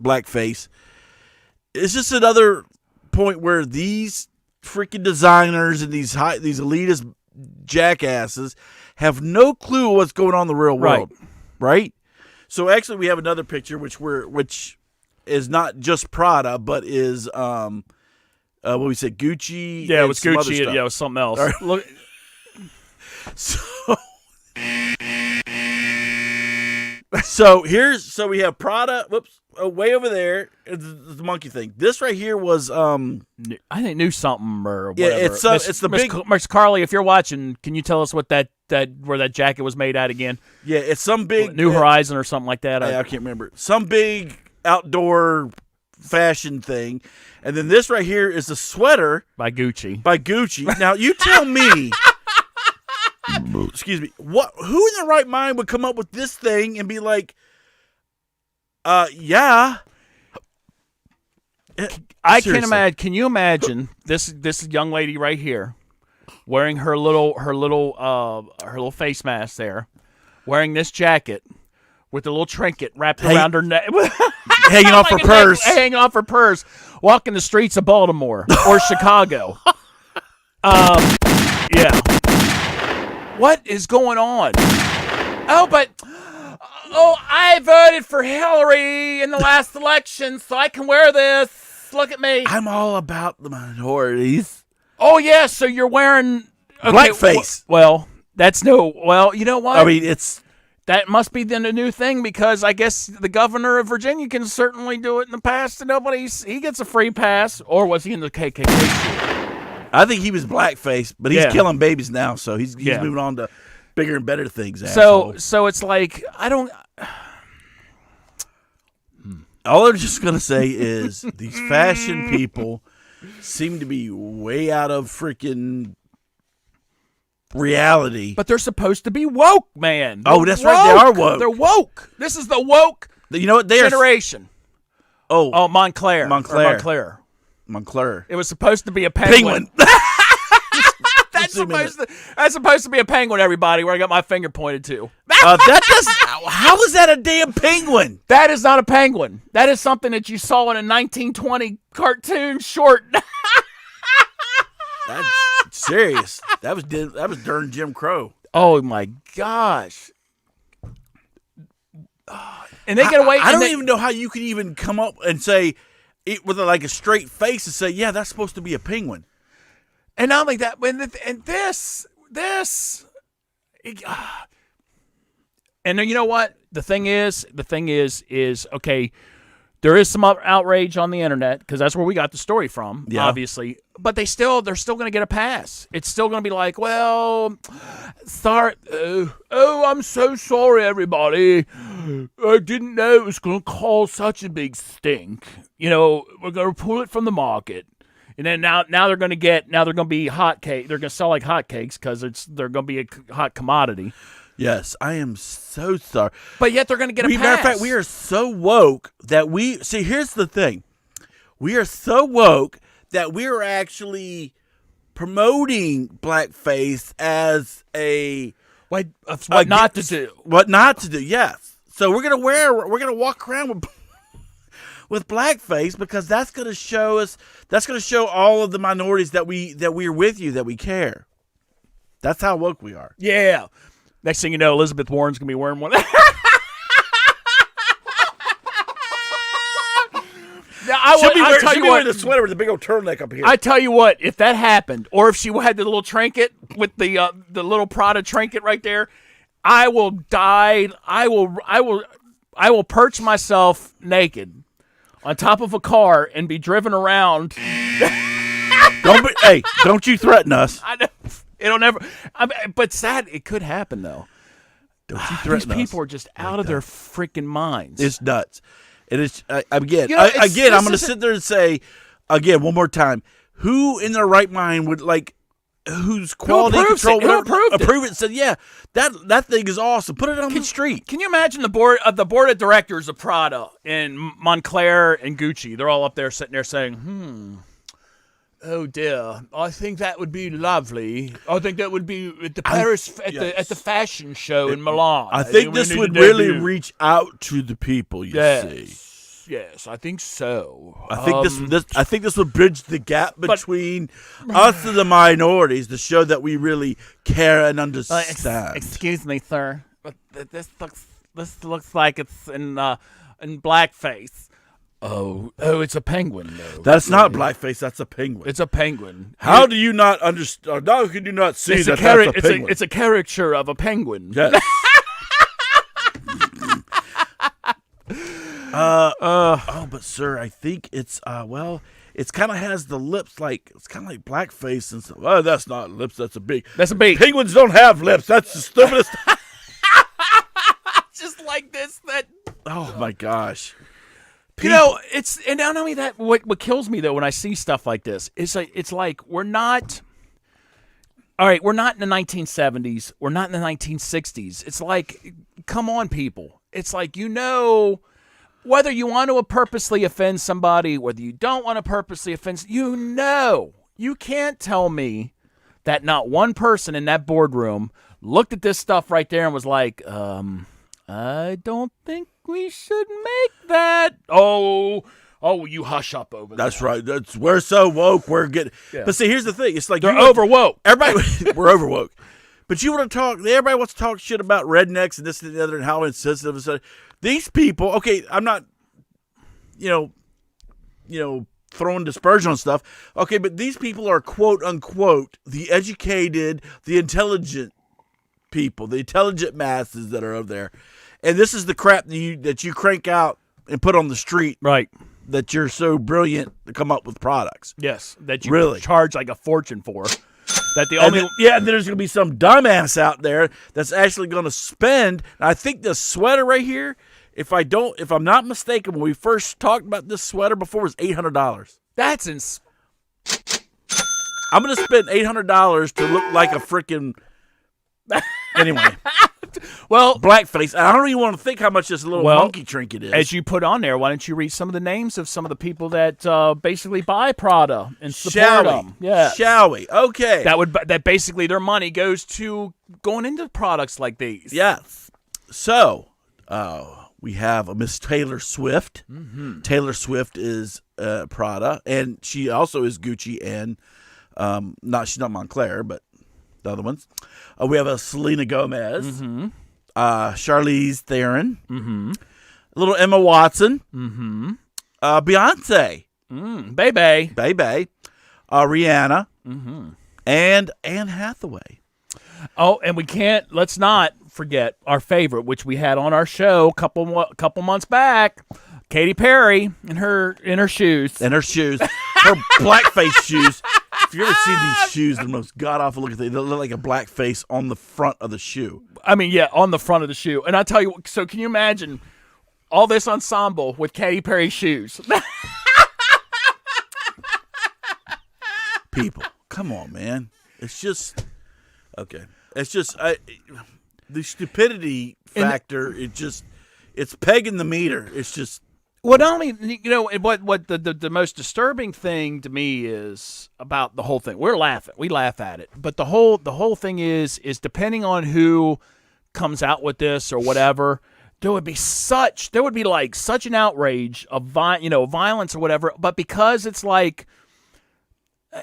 blackface. It's just another point where these freaking designers and these elitist jackasses have no clue what's going on in the real world, right? So actually, we have another picture which is not just Prada, but is what we said, Gucci. Yeah, it was Gucci. And, it was something else. Right. Look, so So we have Prada. Whoops, way over there is the monkey thing. This right here was I think Knew Something or yeah. whatever. It's the big Miss Carly. If you're watching, can you tell us what that where that jacket was made at again? yeah. It's some big New Horizon or something like that. I can't remember. Some big outdoor fashion thing, and then this right here is a sweater by Gucci. Now you tell me. Excuse me. What? Who in their right mind would come up with this thing and be like, yeah. I can't imagine. Can you imagine this young lady right here wearing her little face mask there, wearing this jacket with a little trinket wrapped around her neck, hanging off her purse, walking the streets of Baltimore or Chicago. Yeah. What is going on? I voted for Hillary in the last election, so I can wear this. Look at me. I'm all about the minorities. Oh, yeah, so you're wearing... Blackface. You know what? I mean, that must be the new thing, because I guess the governor of Virginia can certainly do it in the past, and he gets a free pass. Or was he in the KKK? I think he was blackface, but he's killing babies now, so he's moving on to bigger and better things. So it's like, I don't... All I'm just going to say is these fashion people seem to be way out of freaking reality. But they're supposed to be woke, man. That's right. They are woke. They're woke. This is the woke generation. Montclair. It was supposed to be a penguin. That's supposed to be a penguin, everybody, where I got my finger pointed to. How is that a damn penguin? That is not a penguin. That is something that you saw in a 1920 cartoon short. That's serious. That was during Jim Crow. Oh my gosh. And they get away. I don't even know how you can even come up and say it with like a straight face and say, yeah, that's supposed to be a penguin. And not like that. And you know what? The thing is, okay, there is some outrage on the internet, because that's where we got the story from, obviously. But they're still going to get a pass. It's still going to be like, well, sorry. I'm so sorry, everybody. I didn't know it was going to cause such a big stink. We're going to pull it from the market. And then now they're going to be hot cake. They're going to sell like hotcakes because they're going to be a hot commodity. Yes, I am so sorry. But yet they're going to get a pass. Matter of fact, we are so woke that here's the thing. We are so woke that we are actually promoting blackface as what not to do. What not to do, yes. So we're going to walk around with blackface, because that's going to show all of the minorities that we're with you, that we care. That's how woke we are. Yeah. Next thing you know, Elizabeth Warren's going to be wearing one. She'll be wearing a sweater with a big old turtleneck up here. I tell you what, if that happened, or if she had the little trinket with the little Prada trinket right there, I will die. I will perch myself naked on top of a car and be driven around. Don't you threaten us. I know. It'll never. But sad, it could happen though. Don't you threaten us. These people are just out of their freaking minds. It's nuts. And it's I'm going to sit there and say again one more time. Who in their right mind would whose quality control would approve it and said, yeah, that thing is awesome. Put it on the street. Can you imagine the board of directors of Prada and Montclair and Gucci? They're all up there sitting there saying, oh dear, I think that would be lovely. I think that would be at the at the fashion show in Milan. I think this would really reach out to the people. You see. Yes, I think so. I think this would bridge the gap between us and the minorities to show that we really care and understand. Excuse me, sir, but this looks like it's in blackface. Oh, it's a penguin, though. That's not blackface. That's a penguin. It's a penguin. How do you not understand? How can you not see that's a penguin? It's a caricature of a penguin. Yes. But sir, I think it's it's kind of has the lips like it's kind of like blackface and stuff. Oh, that's not lips. That's a beak. Penguins don't have lips. That's the stupidest. Just like this. That. Oh my gosh. You know, it's and not only that. What kills me though when I see stuff like this is it's like we're not. All right, we're not in the 1970s. We're not in the 1960s. It's like, come on, people. It's like, whether you want to purposely offend somebody, whether you don't want to purposely offend, you can't tell me that not one person in that boardroom looked at this stuff right there and was like, I don't think we should make that. Oh, you hush up over there. That's right. We're so woke. We're getting. Yeah. But see, here's the thing. It's like they're overwoke. Everybody, we're overwoke. But you want to talk. Everybody wants to talk shit about rednecks and this and the other and how insensitive and stuff. These people. Okay, I'm not. Throwing dispersion on stuff. Okay, but these people are quote unquote the educated, the intelligent people, the intelligent masses that are over there, and this is the crap that you crank out and put on the street. Right. That you're so brilliant to come up with products. Yes, that you really charge like a fortune for. That the only and then there's going to be some dumbass out there that's actually going to spend. And I think this sweater right here, if I'm not mistaken, when we first talked about this sweater before, was $800. That's I'm going to spend $800 to look like a freaking. Anyway. Well, blackface. I don't even want to think how much this little monkey trinket is. As you put on there, why don't you read some of the names of some of the people that basically buy Prada and support them? Yeah, shall we? Okay. That basically their money goes to going into products like these. Yes. So we have a Miss Taylor Swift. Mm-hmm. Taylor Swift is Prada, and she also is Gucci and she's not Montclair, but. The other ones. We have a Selena Gomez, mm-hmm. Charlize Theron, mm-hmm. a little Emma Watson, mm-hmm. Beyonce, Bebe, Rihanna, mm-hmm. and Anne Hathaway. Oh, and let's not forget our favorite, which we had on our show a couple months back, Katy Perry in her shoes. Her blackface shoes. If you ever see these shoes, they're the most god-awful looking thing. They look like a black face on the front of the shoe. I mean, yeah, on the front of the shoe. And I tell you, so can you imagine all this ensemble with Katy Perry shoes? People, come on, man. It's just, okay. It's just, the stupidity factor, it's pegging the meter. It's just. Well, not only, what the most disturbing thing to me is about the whole thing. We laugh at it, but the whole thing is depending on who comes out with this or whatever, there would be such an outrage of violence or whatever. But because it's like,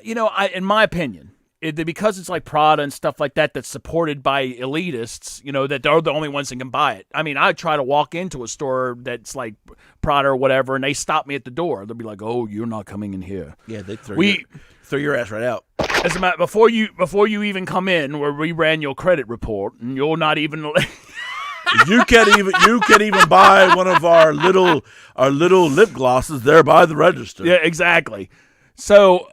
in my opinion. Because it's like Prada and stuff like that that's supported by elitists, that they're the only ones that can buy it. I mean, I try to walk into a store that's like Prada or whatever, and they stop me at the door. They'll be like, "Oh, you're not coming in here." Yeah, they throw your ass right out. As a matter, before you even come in, we ran your credit report, and you're not even. You can't even buy one of our little lip glosses there by the register. Yeah, exactly. So,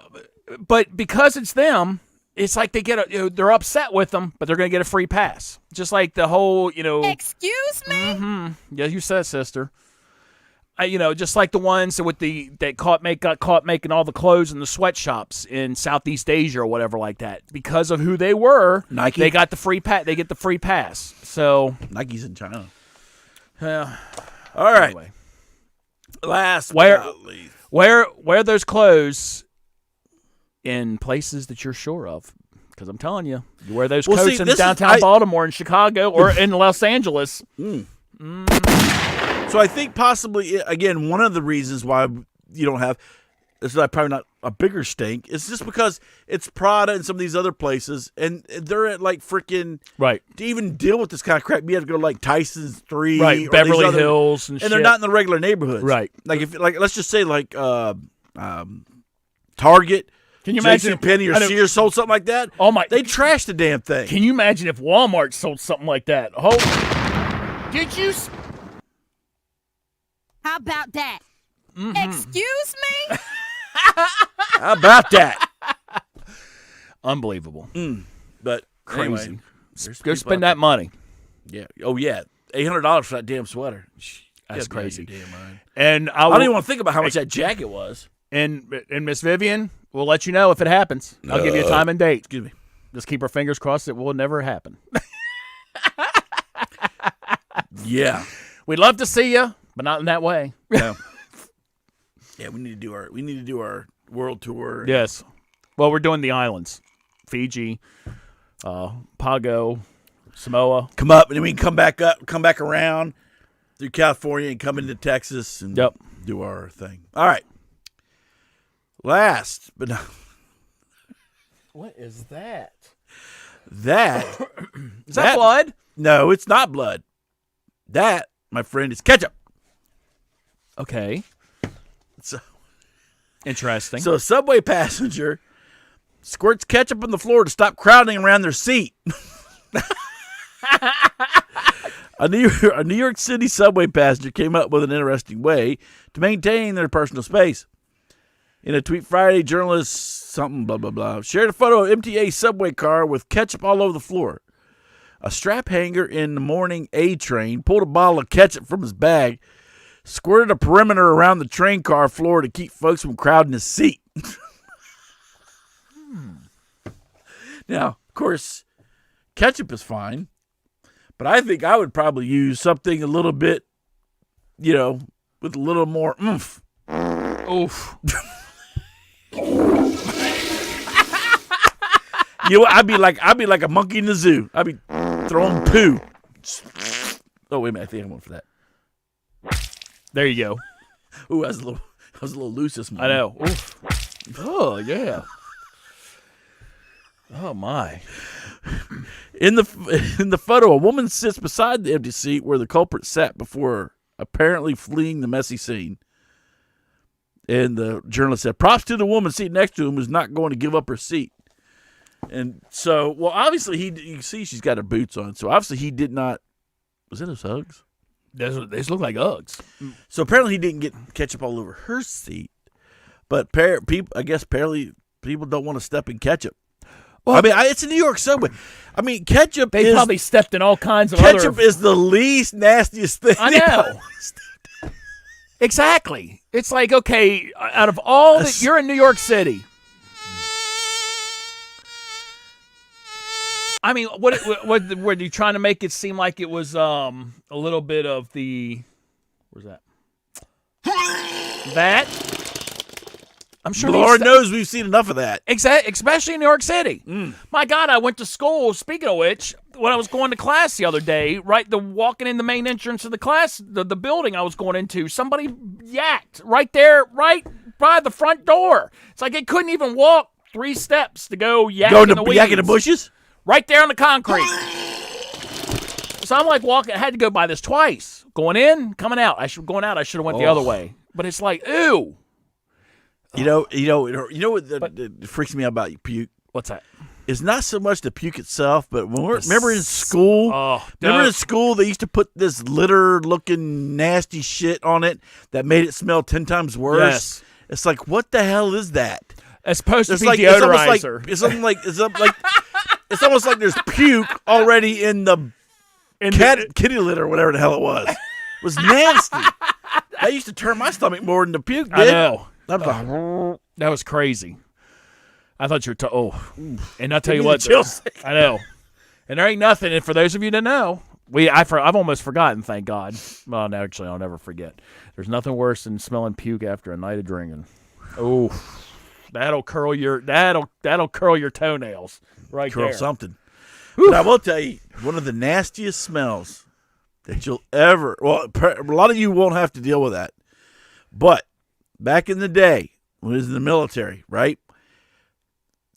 but because it's them. It's like they're upset with them, but they're going to get a free pass. Just like the whole, Excuse me? Mm-hmm. Yeah, you said, sister. Just like the ones that got caught making all the clothes in the sweatshops in Southeast Asia or whatever like that. Because of who they were, Nike. They got the free They get the free pass. So Nike's in China. All right. Anyway. Last but not least. Wear those clothes in places that you're sure of, because I'm telling you, you wear those coats in downtown Baltimore and Chicago or in Los Angeles. So I think possibly, again, one of the reasons why you don't have, this is probably not a bigger stink, is just because it's Prada and some of these other places, and they're at like freaking, right, to even deal with this kind of crap, you have to go to like Tyson's 3, right, or Beverly Hills and shit. They're not in the regular neighborhoods. Right. Like, let's just say like Target, can you imagine Penny or Sears sold something like that? Oh my! They trashed the damn thing. Can you imagine if Walmart sold something like that? Oh, did you? How about that? Excuse me? How about that? Unbelievable. But Crazy. anyway, there's Go people spend out that money. there- Yeah. Oh yeah. $800 for that damn sweater. That's Get me out of crazy. your damn mind. And I don't even want to think about how much that jacket was. And Miss Vivian, we'll let you know if it happens. I'll give you a time and date. Excuse me. Just keep our fingers crossed it will never happen. Yeah. We'd love to see you, but not in that way. No. Yeah, we need to do our world tour. Yes. Well, we're doing the islands. Fiji, Pago, Samoa. Come up and then we can come back around through California and come into Texas and do our thing. All right. Last but not What is that? that Is that blood? No, it's not blood. That, my friend, is ketchup. Okay. So Interesting. a subway passenger squirts ketchup on the floor to stop crowding around their seat. A New York City subway passenger came up with an interesting way to maintain their personal space. In a tweet Friday, journalist something blah blah blah shared a photo of MTA subway car with ketchup all over the floor. A strap hanger in the morning A train pulled a bottle of ketchup from his bag, squirted a perimeter around the train car floor to keep folks from crowding his seat. Now, of course, ketchup is fine, but I think I would probably use something a little bit, with a little more oomph. Oof. I'd be like a monkey in the zoo. I'd be throwing poo. Oh wait a minute, I think I'm going for that. There you go. Ooh, I was a little loose this morning. I know. Oof. Oh, yeah. Oh, my. In the photo, a woman sits beside the empty seat where the culprit sat before apparently fleeing the messy scene. And the journalist said, props to the woman sitting next to him who's not going to give up her seat. And so, well, obviously, you can see she's got her boots on. So, obviously, he did not. Was it his Uggs? These look like Uggs. So, apparently, he didn't get ketchup all over her seat. But apparently, people don't want to step in ketchup. Well, I mean, it's a New York subway. I mean, ketchup They probably stepped in all kinds of ketchup is the least nastiest thing. I know. Exactly. It's like, okay, out of all that, you're in New York City. I mean, what were you trying to make it seem like it was a little bit of the where's that? That I'm sure Lord knows we've seen enough of that. Especially in New York City. My God, I went to school. Speaking of which, when I was going to class the other day, walking in the main entrance of the class, the building I was going into, somebody yacked right there, right by the front door. It's like they couldn't even walk 3 steps to go yak in the weeds. Yak in the bushes? Right there on the concrete. So I'm like walking. I had to go by this twice. Going in, coming out. I should have went the other way. But it's like, ew. You know what freaks me out about puke? What's that? It's not so much the puke itself, but remember in school? Remember in school they used to put this litter-looking nasty shit on it that made it smell 10 times worse? Yes. It's like, what the hell is that? It's supposed to be like deodorizer. It's almost like there's puke already in the kitty litter or whatever the hell it was. It was nasty. That used to turn my stomach more than the puke did. I know. That was crazy. I thought you were and I'll tell you me what, the chills. I know. And there ain't nothing. And for those of you that know, I've almost forgotten. Thank God. Well, no, actually, I'll never forget. There's nothing worse than smelling puke after a night of drinking. Oh, that'll curl your toenails right curl there. something. But I will tell you, one of the nastiest smells that you'll ever. Well, a lot of you won't have to deal with that. But back in the day, when it was in the military, right?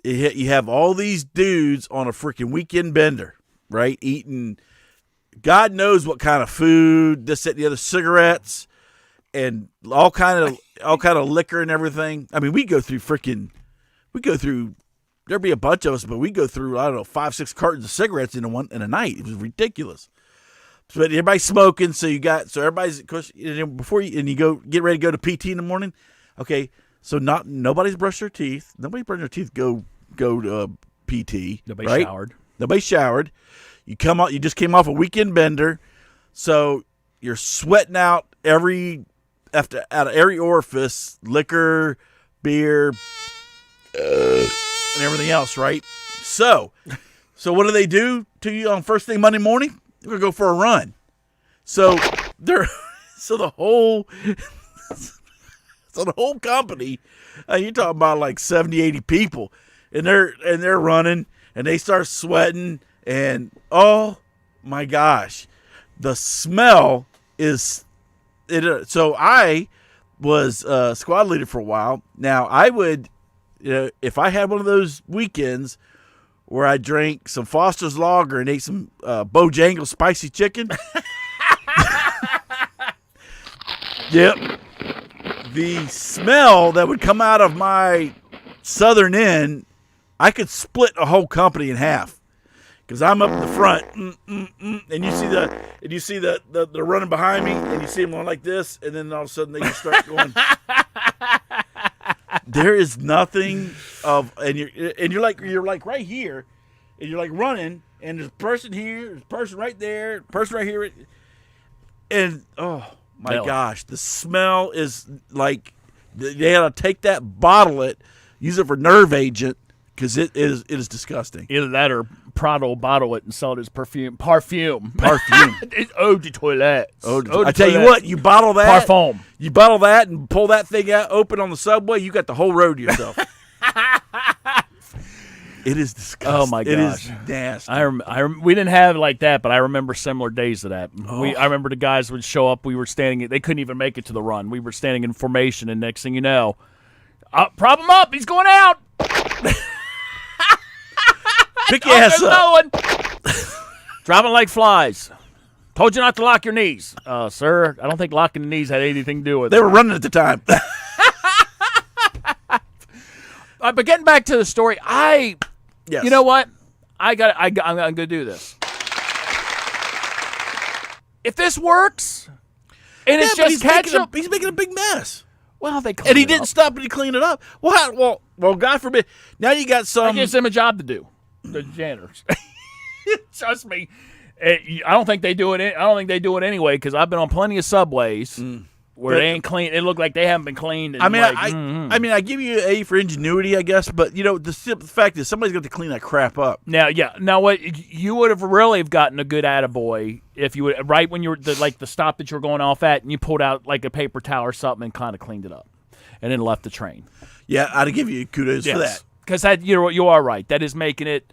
You have all these dudes on a freaking weekend bender, right? Eating God knows what kind of food, this, that, and the other, cigarettes, and all kind of liquor and everything. I mean, there'd be a bunch of us, but we go through, I don't know, 5-6 cartons of cigarettes in a night. It was ridiculous. So everybody's smoking, so everybody's, of course, before you go get ready to go to PT in the morning. Okay, so nobody's brushed their teeth. Nobody's brushed their teeth. Go to PT. Nobody right? showered. Nobody showered. You come out. You just came off a weekend bender, so you're sweating out out of every orifice, liquor, beer, and everything else, right? So what do they do to you on first thing Monday morning? They're gonna go for a run. So the whole company, you're talking about like 70, 80 people, and they're running, and they start sweating, and oh my gosh, the smell is it. So I was squad leader for a while. Now I would, if I had one of those weekends where I drank some Foster's Lager and ate some Bojangles spicy chicken. Yep. The smell that would come out of my southern end, I could split a whole company in half. Because I'm up in the front, and you see the running behind me, and you see them going like this, and then all of a sudden they just start going. There is nothing of, and you're like right here, and you're like running, and there's a person here, there's a person right there, person right here, and oh my gosh, the smell is like they had to take that, bottle it, use it for nerve agent, because it is disgusting. Either that or Prada will bottle it and sell it as perfume. It's eau de toilette. I tell you what, you bottle that. Parfum. You bottle that and pull that thing out open on the subway, you got the whole road to yourself. It is disgusting. Oh my gosh, it is nasty. We didn't have it like that, but I remember similar days of that. I remember the guys would show up. We were standing. They couldn't even make it to the run. We were standing in formation, and next thing you know, prop him up. He's going out. Pick your ass up. Driving like flies. Told you not to lock your knees. Sir, I don't think locking the knees had anything to do with it. They were running at the time. But getting back to the story, yes. You know what? I'm going to do this. If this works, and it's just ketchup. He's making a big mess. Well, they clean and he it didn't up. stop and he cleaned it up. Well, God forbid. Now you got some. That gives them a job to do. The janitors. Trust me. I don't think they do it. I don't think they do it anyway, because I've been on plenty of subways where they ain't clean. It looked like they haven't been cleaned. I mean, I give you an A for ingenuity, I guess, but the simple fact is somebody's got to clean that crap up. Now what you would have really have gotten a good attaboy if you would, right when you were the stop that you were going off at, and you pulled out like a paper towel or something and kind of cleaned it up, and then left the train. Yeah, I'd give you kudos for that. Because you are right. That is making it.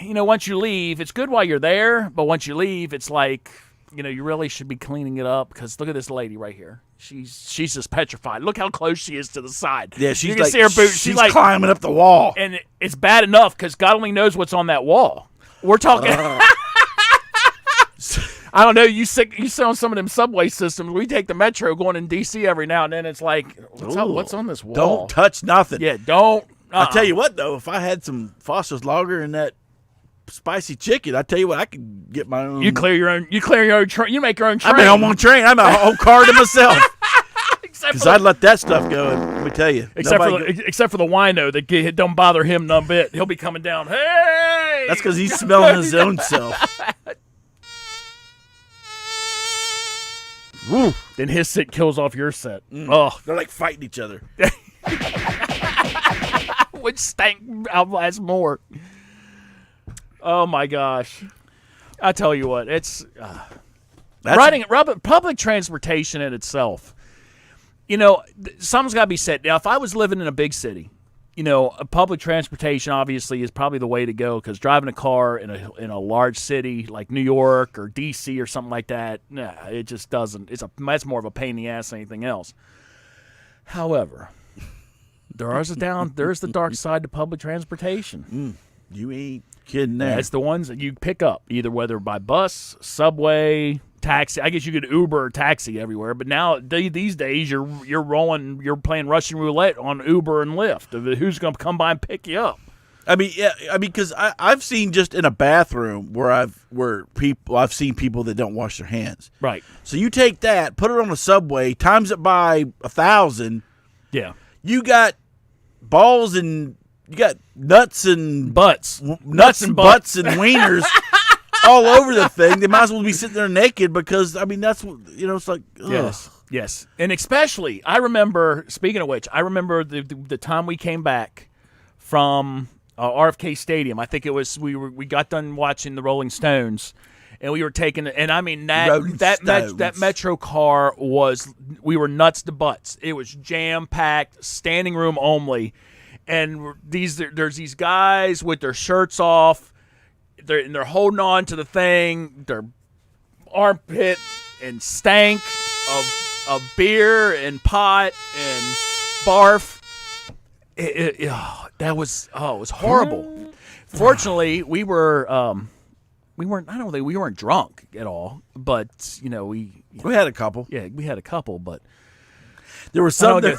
Once you leave, it's good while you're there, but once you leave, it's like, you really should be cleaning it up. Because look at this lady right here. She's just petrified. Look how close she is to the side. Yeah, you can see her boots. She's like climbing up the wall, and it's bad enough because God only knows what's on that wall. We're talking. I don't know. You sit on some of them subway systems. We take the metro going in D.C. every now and then. It's like, what's on this wall? Don't touch nothing. Yeah, don't. I'll tell you what, though, if I had some Foster's Lager and that spicy chicken, I tell you what, I could get my own. You clear your own train. You make your own train. I mean, I'm on train. I'm a whole car to myself. Because I'd let that stuff go. And let me tell you, except for the wino that don't bother him one bit. He'll be coming down. Hey, that's because he's smelling his own self. Woo. Then his scent kills off your scent. Oh, they're like fighting each other. Which stank outlasts more. Oh my gosh! I tell you what, it's public transportation in itself. Something's got to be said. Now, if I was living in a big city, public transportation obviously is probably the way to go, because driving a car in a large city like New York or D.C. or something like that, it just doesn't. That's more of a pain in the ass than anything else. However, there's the dark side to public transportation. You ain't kidding there. It's the ones that you pick up, either whether by bus, subway, taxi. I guess you could Uber or taxi everywhere, but now these days you're playing Russian roulette on Uber and Lyft of who's going to come by and pick you up. I mean, because I've seen just in a bathroom where I've seen people that don't wash their hands. Right. So you take that, put it on a subway, times it by 1,000. Yeah. You got balls and you got nuts and Butts. nuts and butts and wieners all over the thing. They might as well be sitting there naked because I mean that's what it's like. Ugh. Yes, and especially I remember. Speaking of which, I remember the time we came back from RFK Stadium. I think it was we got done watching the Rolling Stones, and we were taking. And I mean that Metro car we were nuts to butts. It was jam packed, standing room only, and there's these guys with their shirts off. They're holding on to the thing. Their armpit and stank of beer and pot and barf. It was horrible. Fortunately, we weren't drunk at all, but we had a couple. Yeah, we had a couple, but there was somebody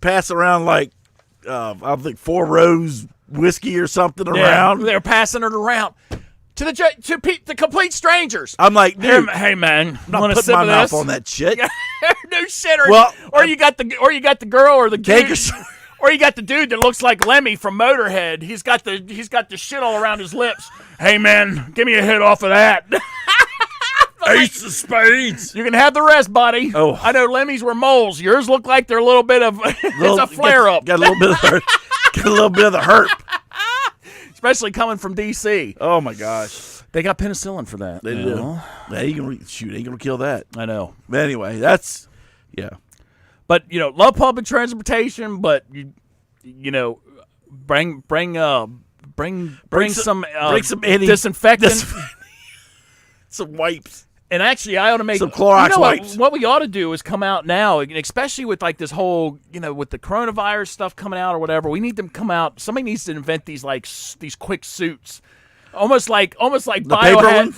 passing around like I think 4 Rose whiskey or something around. They were passing it around to the complete strangers. I'm like, dude, hey man, I'm not putting my mouth on that shit. No shit. Or you got the girl or the dude, or you got the dude that looks like Lemmy from Motorhead. He's got the shit all around his lips. Hey man, give me a hit off of that. Ace of spades. You can have the rest, buddy. Oh, I know Lemmy's were moles. Yours look like they're a little bit of it's a flare up. Got a little bit of the herp. Especially coming from DC. Oh my gosh, they got penicillin for that. They do. Ain't gonna kill that. I know. But anyway, that's But love public transportation. But bring some disinfectant, some wipes. And actually, I ought to make some Clorox wipes. What we ought to do is come out now, especially with like this whole, with the coronavirus stuff coming out or whatever. We need them to come out. Somebody needs to invent these these quick suits, almost like biohazard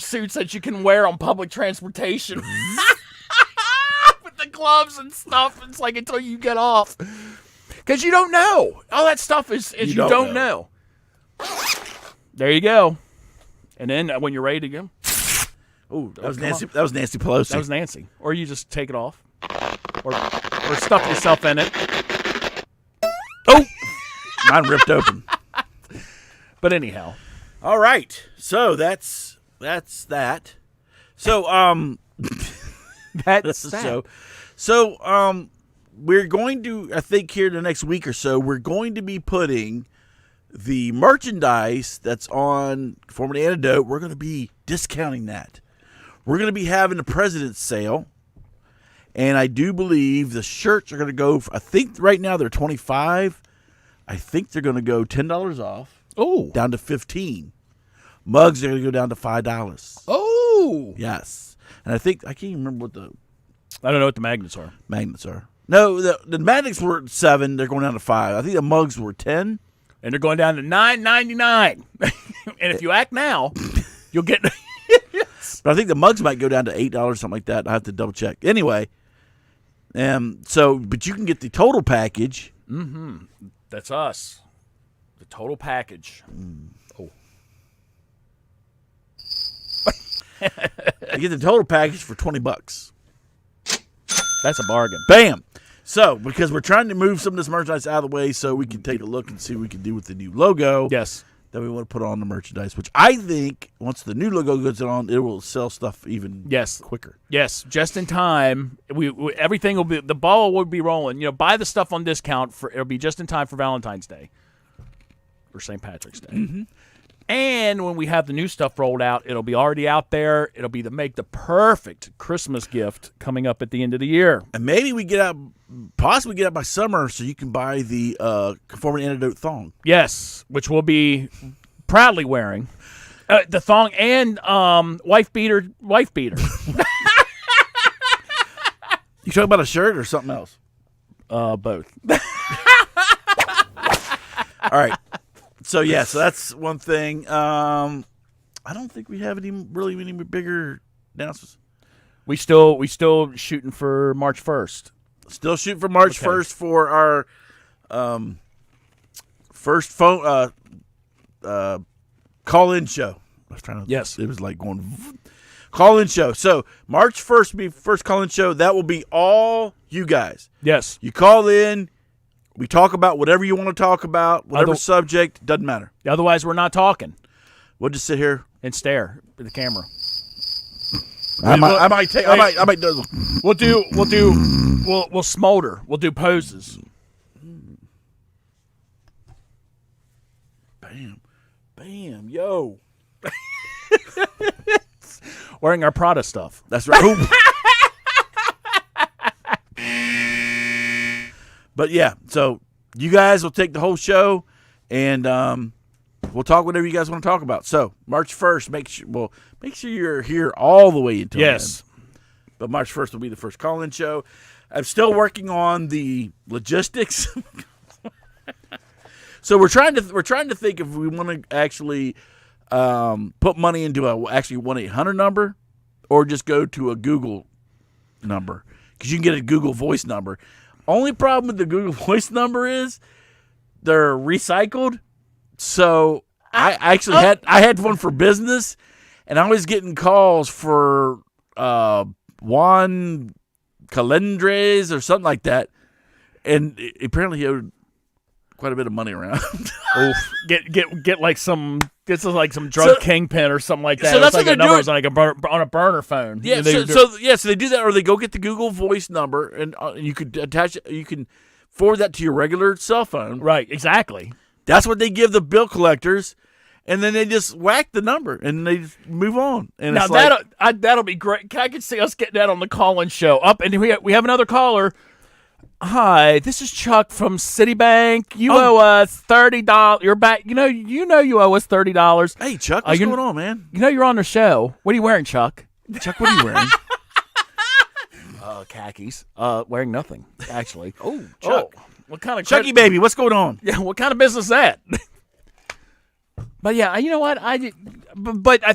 suits that you can wear on public transportation with the gloves and stuff. It's like until you get off, because you don't know. All that stuff is you don't know. There you go. And then when you're ready to go. Oh, that was Nancy. That was Nancy Pelosi. That was Nancy. Or you just take it off, or stuff yourself in it. Oh, mine ripped open. But anyhow, all right. So that's that. So that's the show. So we're going to, I think, here the next week or so, we're going to be putting the merchandise that's on Conformity Antidote. We're going to be discounting that. We're going to be having the President's Sale, and I do believe the shirts are going to go, I think right now they're $25. I think they're going to go $10 off. Oh. Down to $15. Mugs are going to go down to $5. Oh. Yes. And I can't even remember what I don't know what the magnets are. No, the magnets were at $7. They're going down to $5. I think the mugs were $10. And they're going down to $9.99. And if you act now, you'll get... But I think the mugs might go down to $8, something like that. I have to double check. Anyway, but you can get the total package. Mm-hmm. That's us. The total package. Oh. You get the total package for $20. That's a bargain. Bam. So, because we're trying to move some of this merchandise out of the way so we can take a look and see what we can do with the new logo. Yes. That we want to put on the merchandise, which I think once the new logo goes on, it will sell stuff even quicker. Yes, just in time. Everything will be, the ball will be rolling. Buy the stuff on discount it'll be just in time for Valentine's Day or St. Patrick's Day. Mm-hmm. And when we have the new stuff rolled out, it'll be already out there. It'll be make the perfect Christmas gift coming up at the end of the year. And maybe we possibly get out by summer so you can buy the Conformity Antidote thong. Yes, which we'll be proudly wearing. The thong and wife beater. You talking about a shirt or something else? Both. All right. So that's one thing. I don't think we have any bigger announcements. We still shooting for March 1st. Still shoot for March 1st for our first phone call-in show. I was trying to. Yes. It was like going call-in show. So March 1st be first call-in show. That will be all you guys. Yes. You call in. We talk about whatever you want to talk about, whatever subject. Doesn't matter. Otherwise, we're not talking. We'll just sit here and stare at the camera. I might do. We'll smolder. We'll do poses. Bam, yo. Wearing our Prada stuff. That's right. But yeah, so you guys will take the whole show, and we'll talk whatever you guys want to talk about. So March 1st, make sure you're here all the way until then. But March 1st will be the first call-in show. I'm still working on the logistics. So we're trying to think if we want to actually put money into a 1-800 number, or just go to a Google number, because you can get a Google Voice number. Only problem with the Google Voice number is they're recycled. So I actually had one for business, and I was getting calls for Juan Calendres or something like that, and apparently he owed quite a bit of money around. Oof. Get like some drug kingpin or something like that. So that's like what a they're number doing. on a burner phone. Yeah, so they do that, or they go get the Google Voice number, and you could attach it. You can forward that to your regular cell phone. Right, exactly. That's what they give the bill collectors, and then they just whack the number and they just move on. And now it's that'll be great. I can see us getting that on the call-in show. Up, and we have another caller. Hi, this is Chuck from Citibank. You owe us $30. You're back. You know you owe us $30. Hey, Chuck, what's going on, man? You know you're on the show. What are you wearing, Chuck? Chuck, what are you wearing? Khakis. Wearing nothing, actually. Oh, Chuck. What kind of Chucky baby? What's going on? Yeah, what kind of business is that? But yeah, you know what? But I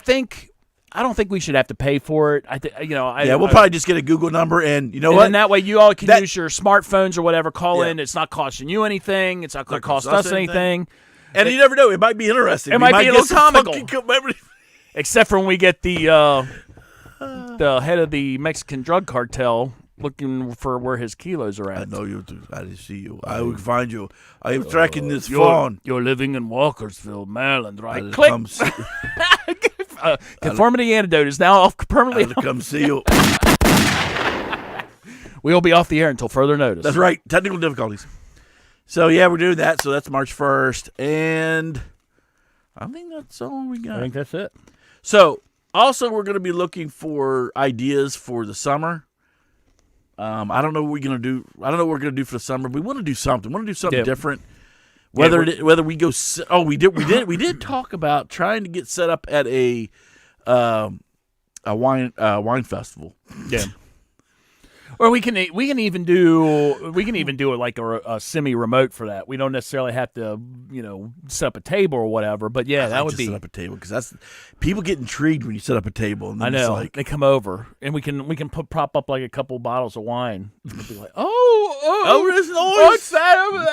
don't think we should have to pay for it. We'll probably just get a Google number, and you know what? And that way, you all can use your smartphones or whatever. Call in. It's not costing you anything. It's not going to cost us anything. And you never know; it might be interesting. It might be a little comical. Funky Except for when we get the head of the Mexican drug cartel looking for where his kilos are at. I know you do. I see you. I will find you. I am tracking this phone. You're living in Walkersville, Maryland, right? I'll Click. come see. Conformity Antidote is now off permanently. I'll come see you. We'll be off the air until further notice. That's right. Technical difficulties. So yeah, we're doing that. So that's March 1st, and I think that's all we got. I think that's it. So also, we're going to be looking for ideas for the summer. I don't know what we're going to do. I don't know what we're going to do for the summer. But we want to do something. We want to do something different. Whether we go. We did talk about trying to get set up at a wine festival. Yeah. Or we can even do it like a semi-remote for that. We don't necessarily have to set up a table or whatever. But yeah, that would be set up a table, because that's people get intrigued when you set up a table. And then I know it's like, they come over and we can prop up like a couple bottles of wine. We'll be like, there's noise. What's that over there?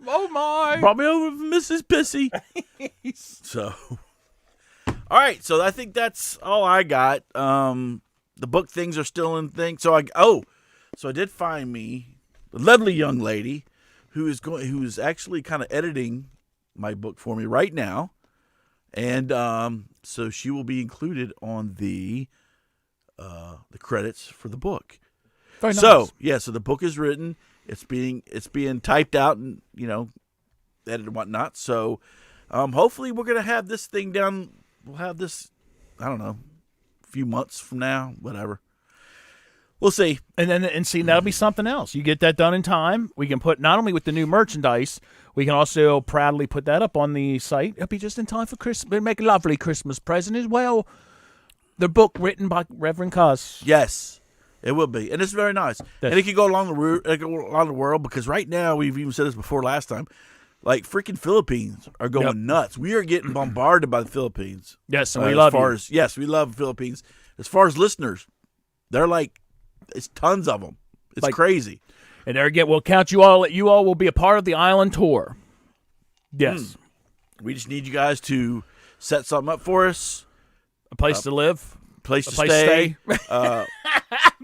Oh my! Brought me over Mrs. Pissy. So, all right. So I think that's all I got. The book things are still in thing. So I did find me a lovely young lady who is actually kind of editing my book for me right now, and so she will be included on the credits for the book. Very nice. So so the book is written. It's being typed out and edited and whatnot. So hopefully we're gonna have this thing done. We'll have this. I don't know. Few months from now, whatever. We'll see. And see, that'll be something else. You get that done in time. We can put not only with the new merchandise, we can also proudly put that up on the site. It'll be just in time for Christmas. We'll make a lovely Christmas present as well. The book written by Reverend Cuz. Yes, it will be, and it's very nice. And it can go along the world, because right now, we've even said this before last time. Like, freaking Philippines are going nuts. We are getting bombarded by the Philippines. Yes, and we love you. Yes, we love the Philippines. As far as listeners, they're like, it's tons of them. It's crazy. And there again, we'll count you all. You all will be a part of the island tour. Yes. We just need you guys to set something up for us. A place to live. Place to place to stay.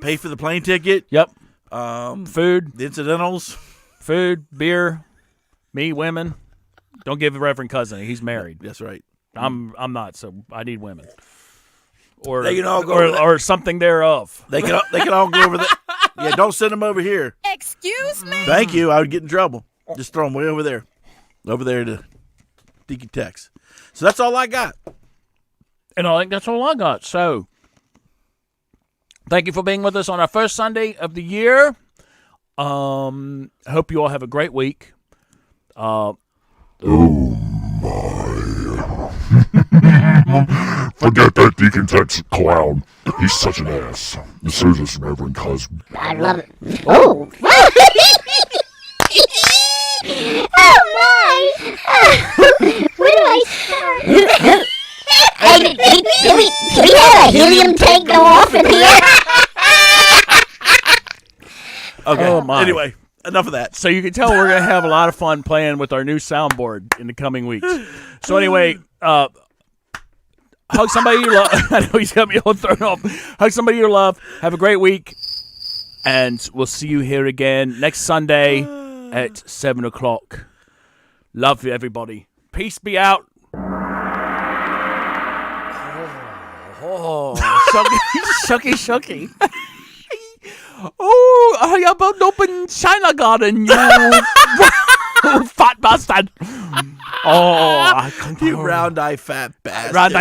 Pay for the plane ticket. Yep. Food. The incidentals. Food, beer, me, women. Don't give the Reverend Cousin. He's married. That's right. I'm not, so I need women. Or they can all go or something thereof. They can all go over there. Yeah, don't send them over here. Excuse me? Thank you. I would get in trouble. Just throw them way over there. Over there to Deacon Tex. So that's all I got. And I think that's all I got. So thank you for being with us on our first Sunday of the year. I hope you all have a great week. Oh my. Forget that Deacon Tex clown. He's such an ass. This is this Reverend Cuz. I love it. Oh! Oh my! Where do I start? Hey, do we have a helium tank go off in here? Okay. Oh, my. Anyway, enough of that. So you can tell we're going to have a lot of fun playing with our new soundboard in the coming weeks. So anyway, hug somebody you love. I know he's got me all thrown off. Hug somebody you love. Have a great week. And we'll see you here again next Sunday at 7 o'clock. Love you, everybody. Peace be out. Oh, shucky. Oh, I have an open China garden, you fat bastard. Oh, I can't. You round-eye fat bastard. Round-eye